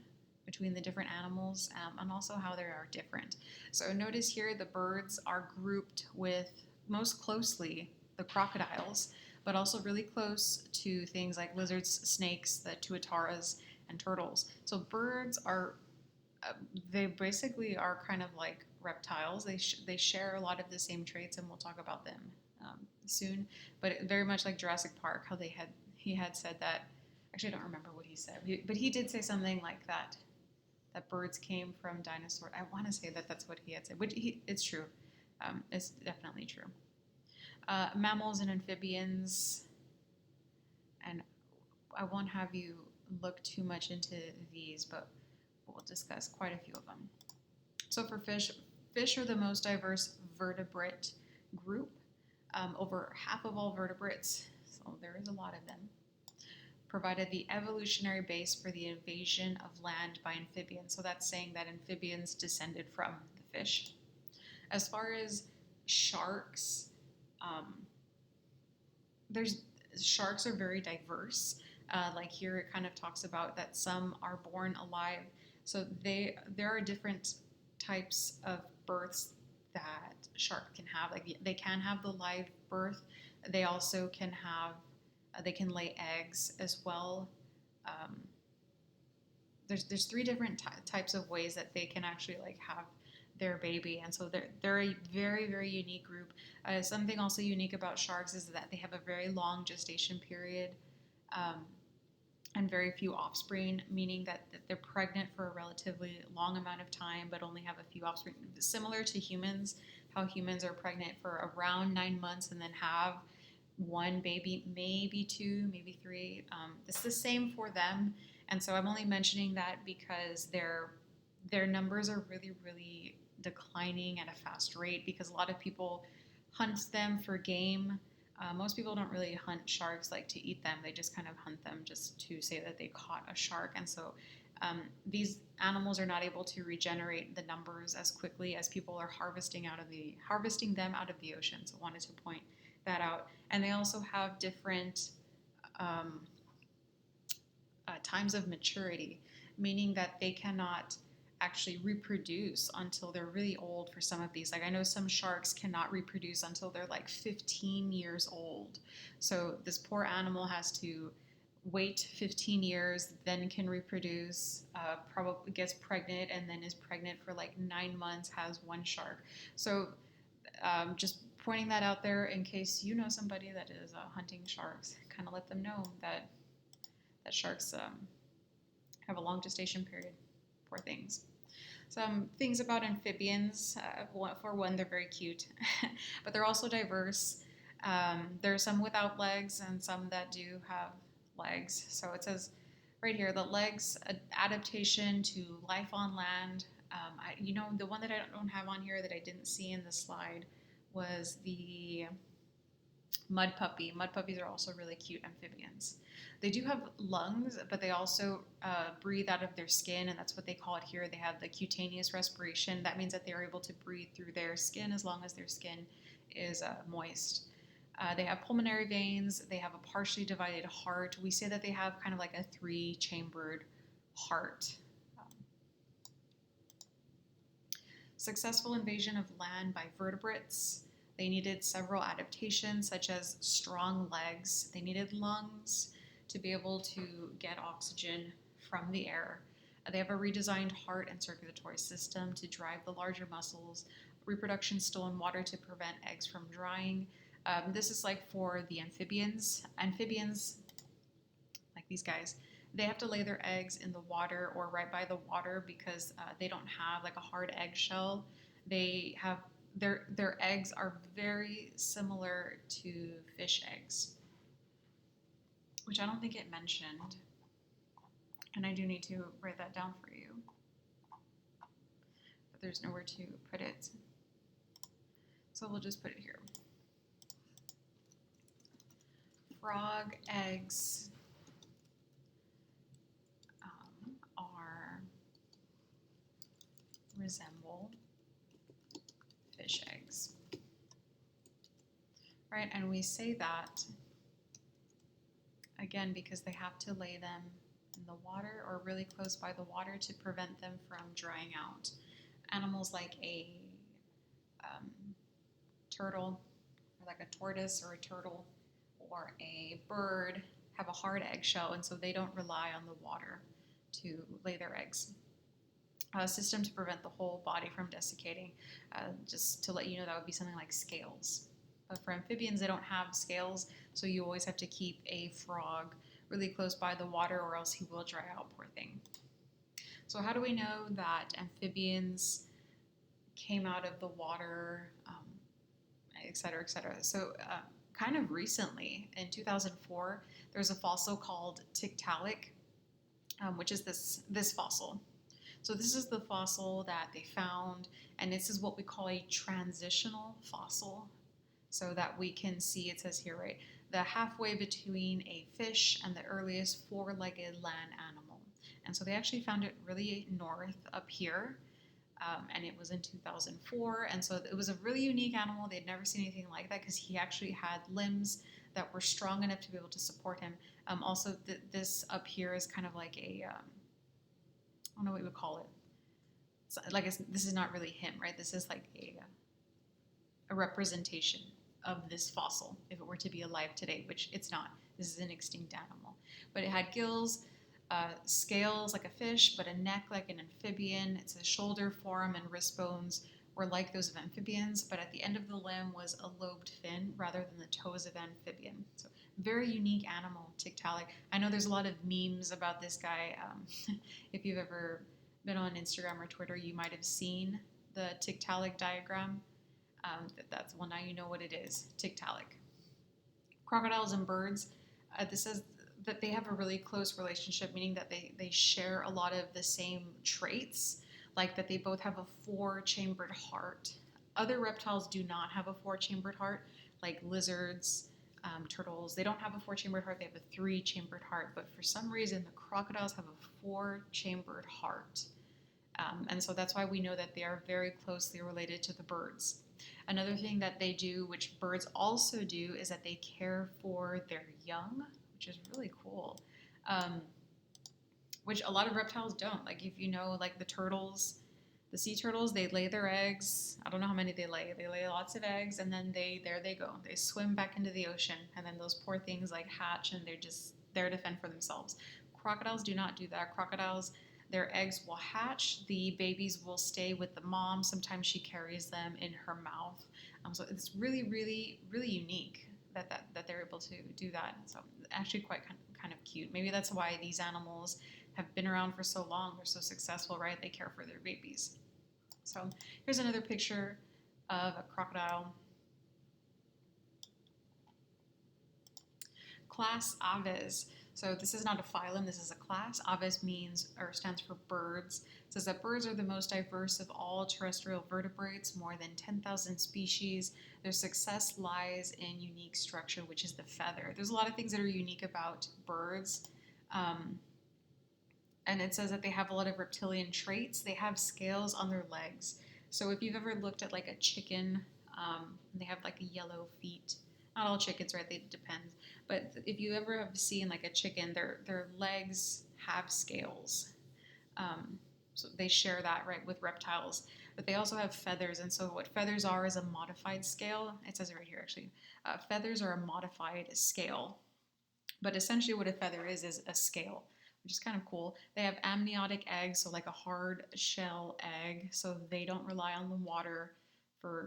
between the different animals and also how they are different. So notice here the birds are grouped with most closely the crocodiles, but also really close to things like lizards, snakes, the tuataras, and turtles. So birds are, they basically are kind of like reptiles. They share a lot of the same traits, and we'll talk about them soon. But very much like Jurassic Park, how he had said that. Actually, I don't remember what he said, but he did say something like that. That birds came from dinosaurs. I want to say that that's what he had said, which it's true. It's definitely true. Mammals and amphibians, and I won't have you look too much into these, but we'll discuss quite a few of them. So for fish are the most diverse vertebrate group. Over half of all vertebrates, so there is a lot of them, provided the evolutionary base for the invasion of land by amphibians. So that's saying that amphibians descended from the fish. As far as sharks, sharks are very diverse. Like here it kind of talks about that some are born alive. So there are different types of births that shark can have. Like they can have the live birth. They also can have they can lay eggs as well. There's three different types of ways that they can actually like have their baby, and so they're a very, very unique group. Something also unique about sharks is that they have a very long gestation period and very few offspring, meaning that they're pregnant for a relatively long amount of time but only have a few offspring. Similar to humans, how humans are pregnant for around 9 months and then have one baby, maybe two, maybe three. It's the same for them, and so I'm only mentioning that because their numbers are really, really declining at a fast rate because a lot of people hunt them for game. Most people don't really hunt sharks like to eat them. They just kind of hunt them just to say that they caught a shark, and so these animals are not able to regenerate the numbers as quickly as people are harvesting them out of the ocean. So I wanted to point that out. And they also have different times of maturity, meaning that they cannot actually reproduce until they're really old for some of these. Like I know some sharks cannot reproduce until they're like 15 years old. So this poor animal has to wait 15 years, then can reproduce, probably gets pregnant, and then is pregnant for like 9 months, has one shark. So just pointing that out there in case you know somebody that is hunting sharks, kind of let them know that sharks have a long gestation period. Poor things. Some things about amphibians. For one, they're very cute, but they're also diverse. There are some without legs and some that do have legs. So it says right here the legs adaptation to life on land. The one that I don't have on here that I didn't see in the slide was the mud puppy. Mud puppies are also really cute amphibians. They do have lungs, but they also breathe out of their skin, and that's what they call it here. They have the cutaneous respiration. That means that they are able to breathe through their skin as long as their skin is moist. They have pulmonary veins. They have a partially divided heart. We say that they have kind of like a 3-chambered heart. Successful invasion of land by vertebrates. They needed several adaptations, such as strong legs. They needed lungs to be able to get oxygen from the air. They have a redesigned heart and circulatory system to drive the larger muscles. Reproduction still in water to prevent eggs from drying. This is like for the amphibians. Amphibians, like these guys, they have to lay their eggs in the water or right by the water because they don't have like a hard eggshell. They have their eggs are very similar to fish eggs, which I don't think it mentioned, and I do need to write that down for you, but there's nowhere to put it, so we'll just put it here. Frog eggs resemble fish eggs, right? And we say that again because they have to lay them in the water or really close by the water to prevent them from drying out. Animals like a turtle, or like a tortoise or a turtle or a bird have a hard eggshell, and so they don't rely on the water to lay their eggs. System to prevent the whole body from desiccating. Just to let you know, that would be something like scales. But for amphibians, they don't have scales, so you always have to keep a frog really close by the water or else he will dry out, poor thing. So how do we know that amphibians came out of the water, et cetera, et cetera? So kind of recently, in 2004, there's a fossil called Tiktaalik, which is this fossil. So this is the fossil that they found, and this is what we call a transitional fossil, so that we can see, it says here, right, the halfway between a fish and the earliest four-legged land animal. And so they actually found it really north up here, and it was in 2004, and so it was a really unique animal. They had never seen anything like that because he actually had limbs that were strong enough to be able to support him. Also, this up here is kind of like a I don't know what we would call it. So, this is not really him, right? This is like a representation of this fossil if it were to be alive today, which it's not. This is an extinct animal. But it had gills, scales like a fish, but a neck like an amphibian. It's a shoulder, forearm, and wrist bones were like those of amphibians, but at the end of the limb was a lobed fin rather than the toes of amphibian. So very unique animal, Tiktaalik. I know there's a lot of memes about this guy. If you've ever been on Instagram or Twitter, you might have seen the Tiktaalik diagram. That's, well, now you know what it is, Tiktaalik. Crocodiles and birds, this says that they have a really close relationship, meaning that they share a lot of the same traits, like that they both have a 4-chambered heart. Other reptiles do not have a 4-chambered heart, like lizards, turtles. They don't have a 4-chambered heart, they have a 3-chambered heart, but for some reason the crocodiles have a 4-chambered heart. And so that's why we know that they are very closely related to the birds. Another thing that they do, which birds also do, is that they care for their young, which is really cool. Which a lot of reptiles don't. Like if you know, like the turtles, the sea turtles, they lay their eggs. I don't know how many they lay. They lay lots of eggs, and then there they go. They swim back into the ocean, and then those poor things like hatch, and they're just there to fend for themselves. Crocodiles do not do that. Crocodiles, their eggs will hatch. The babies will stay with the mom. Sometimes she carries them in her mouth. So it's really, really, really unique that they're able to do that. So actually quite kind of cute. Maybe that's why these animals have been around for so long. They're so successful, right? They care for their babies. So here's another picture of a crocodile. Class Aves. So this is not a phylum, this is a class. Aves means or stands for birds. It says that birds are the most diverse of all terrestrial vertebrates, more than 10,000 species. Their success lies in unique structure, which is the feather. There's a lot of things that are unique about birds. And it says that they have a lot of reptilian traits. They have scales on their legs. So if you've ever looked at like a chicken, they have like a yellow feet. Not all chickens, right? It depends. But if you ever have seen like a chicken, their legs have scales. So they share that, right, with reptiles. But they also have feathers. And so what feathers are is a modified scale. It says it right here, actually. Feathers are a modified scale. But essentially what a feather is a scale, which is kind of cool. They have amniotic eggs, so like a hard shell egg, so they don't rely on the water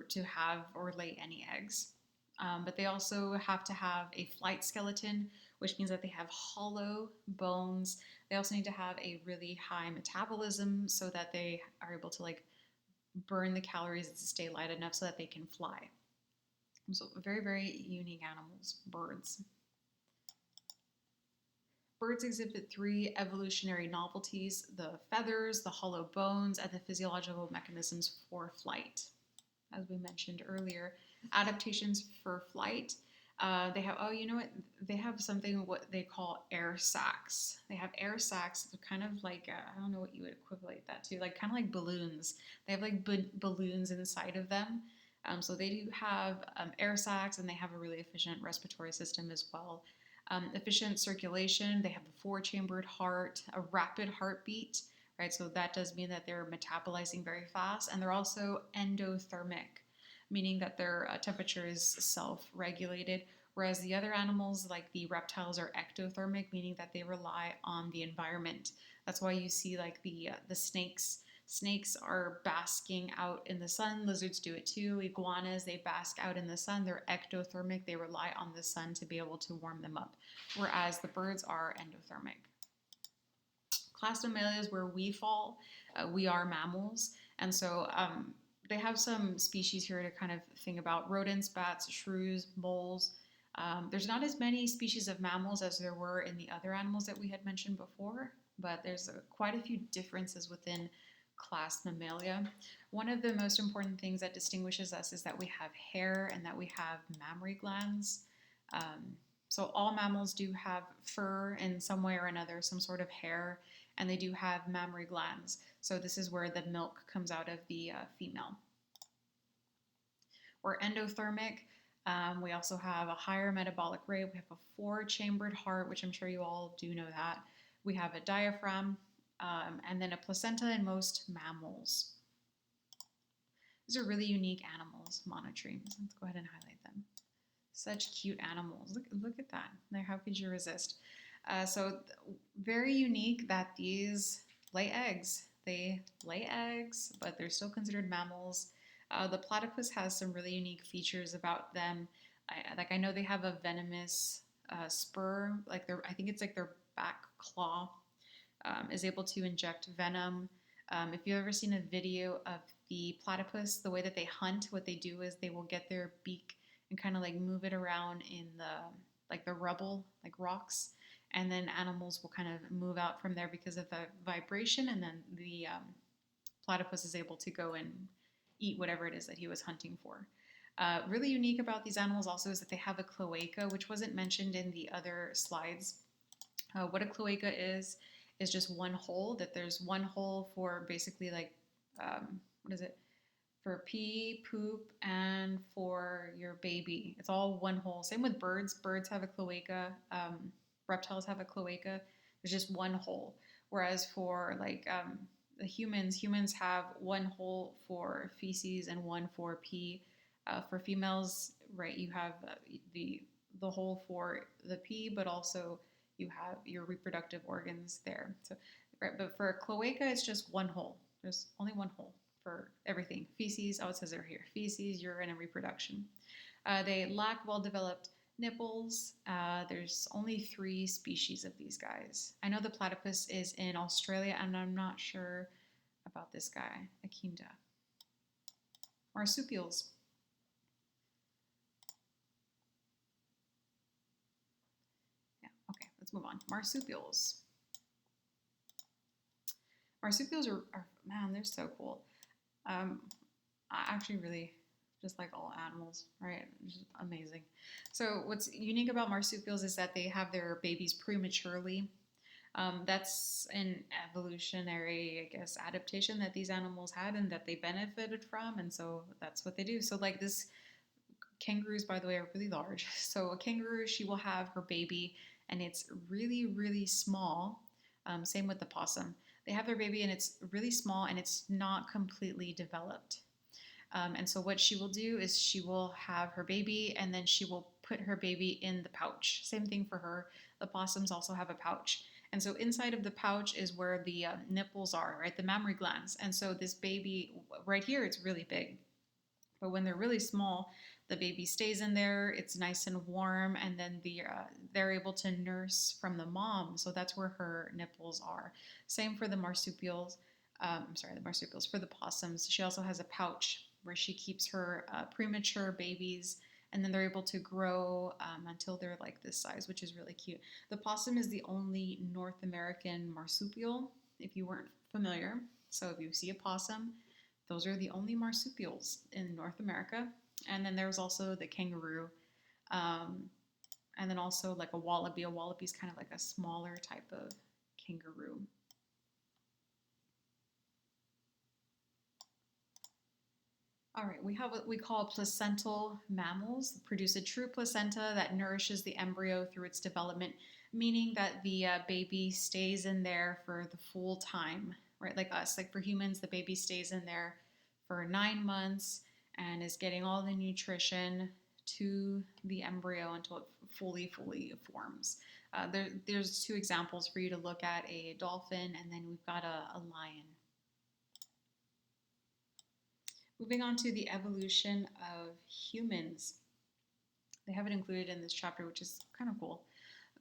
to have or lay any eggs. But they also have to have a flight skeleton, which means that they have hollow bones. They also need to have a really high metabolism so that they are able to like burn the calories to stay light enough so that they can fly. So very, very unique animals, birds. Birds exhibit 3 evolutionary novelties: the feathers, the hollow bones, and the physiological mechanisms for flight. As we mentioned earlier, adaptations for flight. They have, oh, you know what? They have something what they call air sacs. They have air sacs. They're kind of like, I don't know what you would equivalent that to, like kind of like balloons. They have like balloons inside of them. So they do have air sacs, and they have a really efficient respiratory system as well. Efficient circulation. They have a 4-chambered heart, a rapid heartbeat, right? So that does mean that they're metabolizing very fast, and they're also endothermic, meaning that their temperature is self-regulated, whereas the other animals, like the reptiles, are ectothermic, meaning that they rely on the environment. That's why you see like the snakes. Snakes are basking out in the sun. Lizards do it too. Iguanas, they bask out in the sun. They're ectothermic. They rely on the sun to be able to warm them up, whereas the birds are endothermic. Class Mammalia is where we fall. We are mammals, and so they have some species here to kind of think about: rodents, bats, shrews, moles. There's not as many species of mammals as there were in the other animals that we had mentioned before, but there's quite a few differences within class Mammalia. One of the most important things that distinguishes us is that we have hair and that we have mammary glands. So all mammals do have fur in some way or another, some sort of hair, and they do have mammary glands. So this is where the milk comes out of the female. We're endothermic. We also have a higher metabolic rate. We have a 4-chambered heart, which I'm sure you all do know that. We have a diaphragm, and then a placenta in most mammals. These are really unique animals, monotremes. Let's go ahead and highlight them. Such cute animals. Look at that. How could you resist? So very unique that these lay eggs. They lay eggs, but they're still considered mammals. The platypus has some really unique features about them. I know they have a venomous spur. I think it's like their back claw is able to inject venom. If you've ever seen a video of the platypus, the way that they hunt, what they do is they will get their beak and kind of like move it around in the rubble, like rocks, and then animals will kind of move out from there because of the vibration, and then the platypus is able to go and eat whatever it is that he was hunting for. Really unique about these animals also is that they have a cloaca, which wasn't mentioned in the other slides. What a cloaca is just one hole, that there's one hole for basically like, for pee, poop, and for your baby. It's all one hole. Same with birds. Birds have a cloaca. Reptiles have a cloaca. There's just one hole. Whereas for like the humans have one hole for feces and one for pee. For females, right, you have the hole for the pee, but also you have your reproductive organs there. So, right, but for a cloaca, it's just one hole. There's only one hole for everything. Feces, it says they're here. Feces, urine, and reproduction. They lack well-developed nipples. There's only 3 species of these guys. I know the platypus is in Australia, and I'm not sure about this guy, Echinda. Marsupials. Yeah, okay, let's move on. Marsupials. Marsupials are man, they're so cool. I actually really just like all animals, right? Just amazing. So what's unique about marsupials is that they have their babies prematurely. That's an evolutionary, I guess, adaptation that these animals had and that they benefited from, and so that's what they do. So like this, kangaroos, by the way, are really large. So a kangaroo, she will have her baby, and it's really, really small. Same with the possum. They have their baby, and it's really small, and it's not completely developed. And so what she will do is she will have her baby, and then she will put her baby in the pouch. Same thing for her. The possums also have a pouch. And so inside of the pouch is where the nipples are, right? The mammary glands. And so this baby right here, it's really big. But when they're really small, the baby stays in there. It's nice and warm, and then they're able to nurse from the mom. So that's where her nipples are. Same for the marsupials. I'm sorry, the marsupials. For the possums, she also has a pouch where she keeps her premature babies, and then they're able to grow until they're like this size, which is really cute. The possum is the only North American marsupial, if you weren't familiar. So if you see a possum, those are the only marsupials in North America. And then there's also the kangaroo. Um, and then also like a wallaby. A wallaby is kind of like a smaller type of kangaroo. All right, we have what we call placental mammals, produce a true placenta that nourishes the embryo through its development, meaning that the baby stays in there for the full time, right? Like us, like for humans, the baby stays in there for 9 months and is getting all the nutrition to the embryo until it fully forms. There's 2 examples for you to look at, a dolphin, and then we've got a lion. Moving on to the evolution of humans. They have it included in this chapter, which is kind of cool.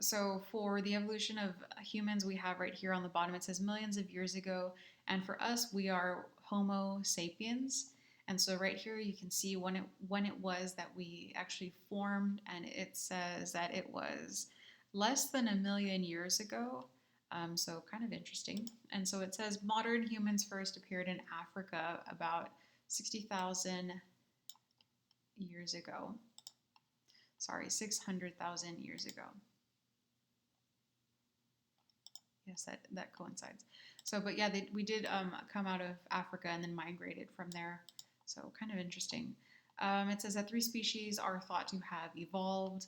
So, for the evolution of humans, we have right here on the bottom, it says millions of years ago. And for us, we are Homo sapiens. And so, right here, you can see when it was that we actually formed, and it says that it was less than 1 million years ago. So, kind of interesting. And so, it says modern humans first appeared in Africa about 60,000 years ago. Sorry, 600,000 years ago. Yes, that coincides. So, but yeah, we did come out of Africa and then migrated from there. So, kind of interesting. It says that 3 species are thought to have evolved,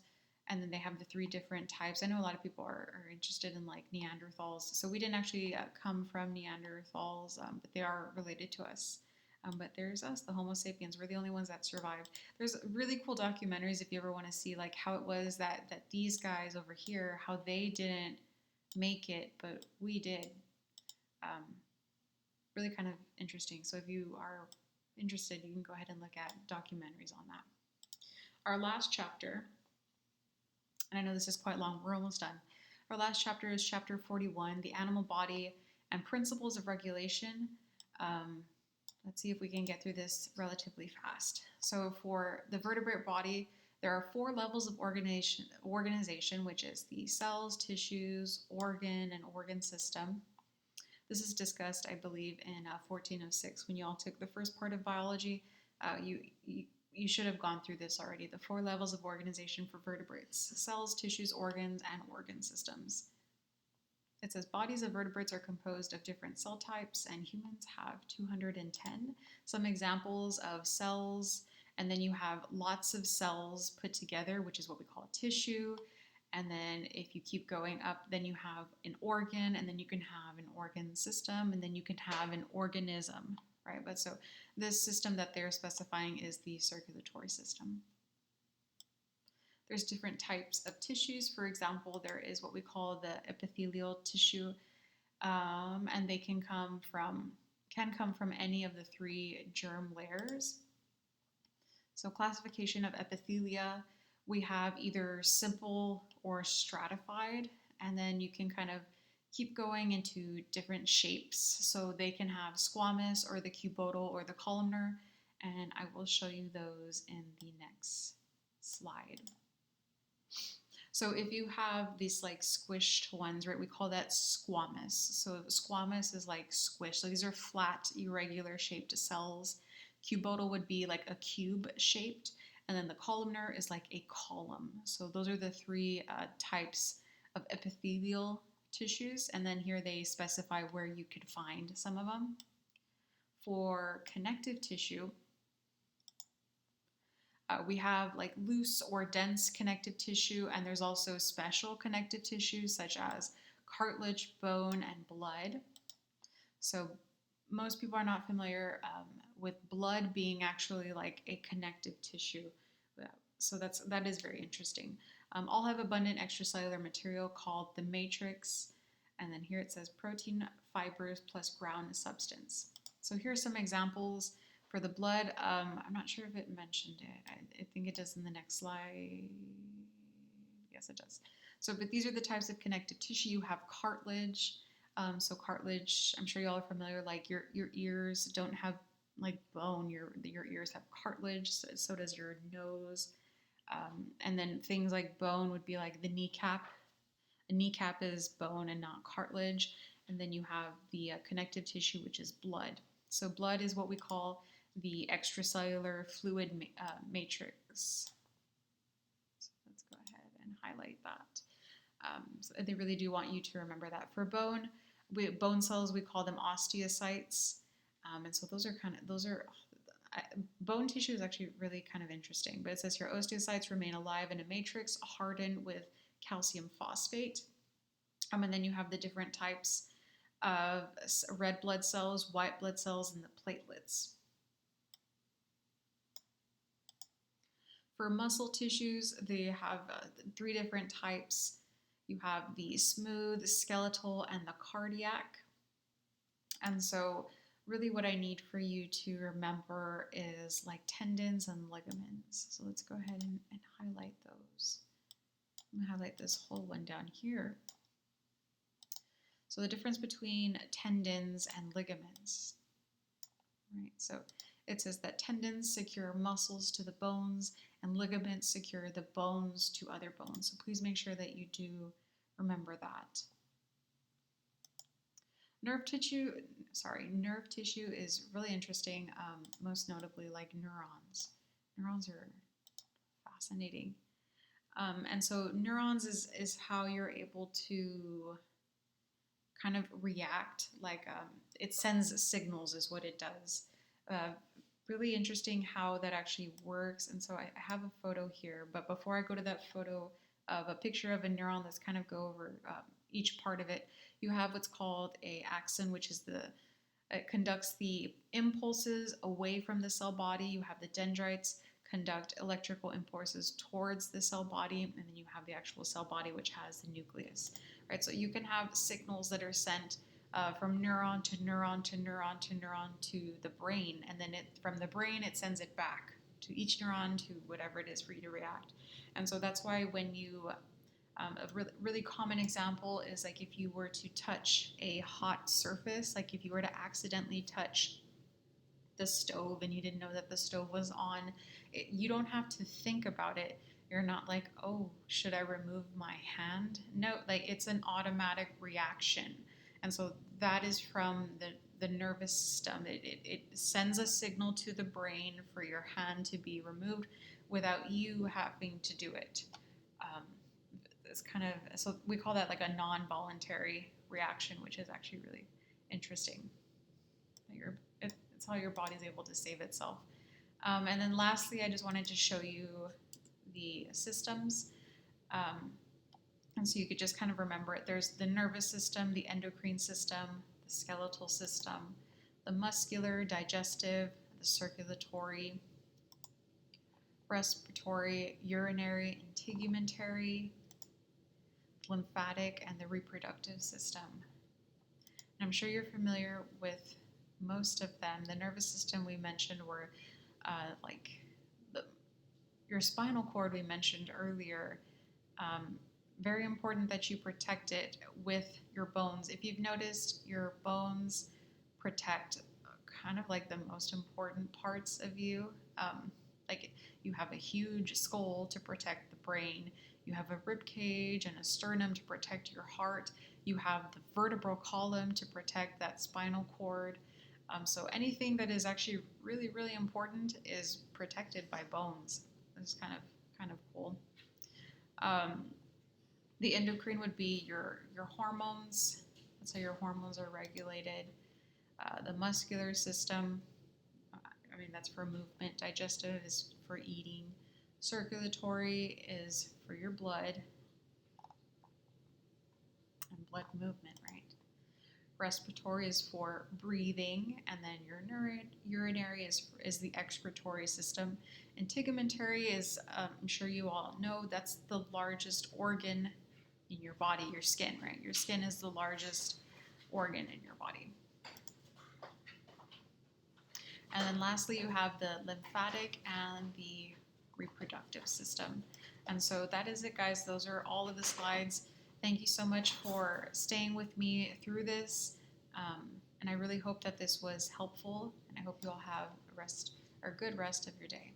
and then they have the 3 different types. I know a lot of people are interested in like Neanderthals. So, we didn't actually come from Neanderthals, but they are related to us. But there's us, the Homo sapiens. We're the only ones that survived. There's really cool documentaries if you ever want to see like how it was that these guys over here, how they didn't make it, but we did. Um, really kind of interesting. So if you are interested, you can go ahead and look at documentaries on that. Our last chapter, and I know this is quite long, we're almost done. Our last chapter is chapter 41, the animal body and principles of regulation. Let's see if we can get through this relatively fast. So for the vertebrate body, there are 4 levels of organization, which is the cells, tissues, organ, and organ system. This is discussed, I believe, in 1406 when you all took the first part of biology. You should have gone through this already. The 4 levels of organization for vertebrates: cells, tissues, organs, and organ systems. It says bodies of vertebrates are composed of different cell types, and humans have 210. Some examples of cells, and then you have lots of cells put together, which is what we call tissue. And then if you keep going up, then you have an organ, and then you can have an organ system, and then you can have an organism, right? But so this system that they're specifying is the circulatory system. There's different types of tissues. For example, there is what we call the epithelial tissue, and they can come from any of the 3 germ layers. So classification of epithelia, We have either simple or stratified, and then you can kind of keep going into different shapes. So they can have squamous or the cuboidal or the columnar, and I will show you those in the next slide. So if you have these like squished ones, right, we call that squamous. So squamous is like squish. So these are flat, irregular shaped cells. Cuboidal would be like a cube shaped, and then the columnar is like a column. So those are the three types of epithelial tissues, and then here they specify where you could find some of them. For connective tissue, we have like loose or dense connective tissue, and there's also special connective tissue such as cartilage, bone, and blood. So most people are not familiar with blood being actually like a connective tissue. So that is very interesting. All have abundant extracellular material called the matrix, and then here it says protein, fibers, plus ground substance. So here are some examples. For the blood, I'm not sure if it mentioned it. I think it does in the next slide. Yes, it does. So, but these are the types of connective tissue. You have cartilage. So cartilage, I'm sure y'all are familiar, like your ears don't have like bone. Your ears have cartilage, so does your nose. And then things like bone would be like the kneecap. A kneecap is bone and not cartilage. And then you have the connective tissue, which is blood. So blood is what we call the extracellular fluid matrix. So let's go ahead and highlight that. So they really do want you to remember that. For bone, bone cells, we call them osteocytes. And so bone tissue is actually really kind of interesting, but it says here osteocytes remain alive in a matrix hardened with calcium phosphate. And then you have the different types of red blood cells, white blood cells, and the platelets. For muscle tissues, they have three different types. You have the smooth, skeletal, and the cardiac. And so really what I need for you to remember is like tendons and ligaments. So let's go ahead and highlight those. I'm going to highlight this whole one down here. So the difference between tendons and ligaments, right? So it says that tendons secure muscles to the bones and ligaments secure the bones to other bones. So please make sure that you do remember that. Nerve tissue is really interesting, most notably like neurons. Neurons are fascinating. And so neurons is how you're able to kind of react, like it sends signals is what it does. Really interesting how that actually works. And so I have a photo here, but before I go to that photo of a picture of a neuron, let's kind of go over each part of it. You have what's called a axon, which is it conducts the impulses away from the cell body. You have the dendrites conduct electrical impulses towards the cell body, and then you have the actual cell body, which has the nucleus. Right, so you can have signals that are sent from neuron to neuron to neuron to neuron to the brain, and then from the brain it sends it back to each neuron to whatever it is for you to react. And so that's why when you a really common example is like if you were to touch a hot surface, like if you were to accidentally touch the stove and you didn't know that the stove was on, you don't have to think about it. You're not like, oh, should I remove my hand? No, like it's an automatic reaction. And so that is from the nervous system. It sends a signal to the brain for your hand to be removed without you having to do it. It's kind of, so we call that like a non-voluntary reaction, which is actually really interesting. It's how your body's able to save itself. And then lastly, I just wanted to show you the systems. And so you could just kind of remember it. There's the nervous system, the endocrine system, the skeletal system, the muscular, digestive, the circulatory, respiratory, urinary, integumentary, lymphatic, and the reproductive system. And I'm sure you're familiar with most of them. The nervous system we mentioned were like your spinal cord we mentioned earlier, very important that you protect it with your bones. If you've noticed, your bones protect kind of like the most important parts of you. Like you have a huge skull to protect the brain. You have a rib cage and a sternum to protect your heart. You have the vertebral column to protect that spinal cord. So anything that is actually really, really important is protected by bones. This is kind of cool. Um, the endocrine would be your hormones. That's how your hormones are regulated. The muscular system, I mean, that's for movement. Digestive is for eating. Circulatory is for your blood and blood movement, right? Respiratory is for breathing, and then your urinary is the excretory system. And tegumentary is, I'm sure you all know, that's the largest organ in your body, your skin, right? Your skin is the largest organ in your body. And then lastly, you have the lymphatic and the reproductive system. And so that is it, guys. Those are all of the slides. Thank you so much for staying with me through this. And I really hope that this was helpful. And I hope you all have a good rest of your day.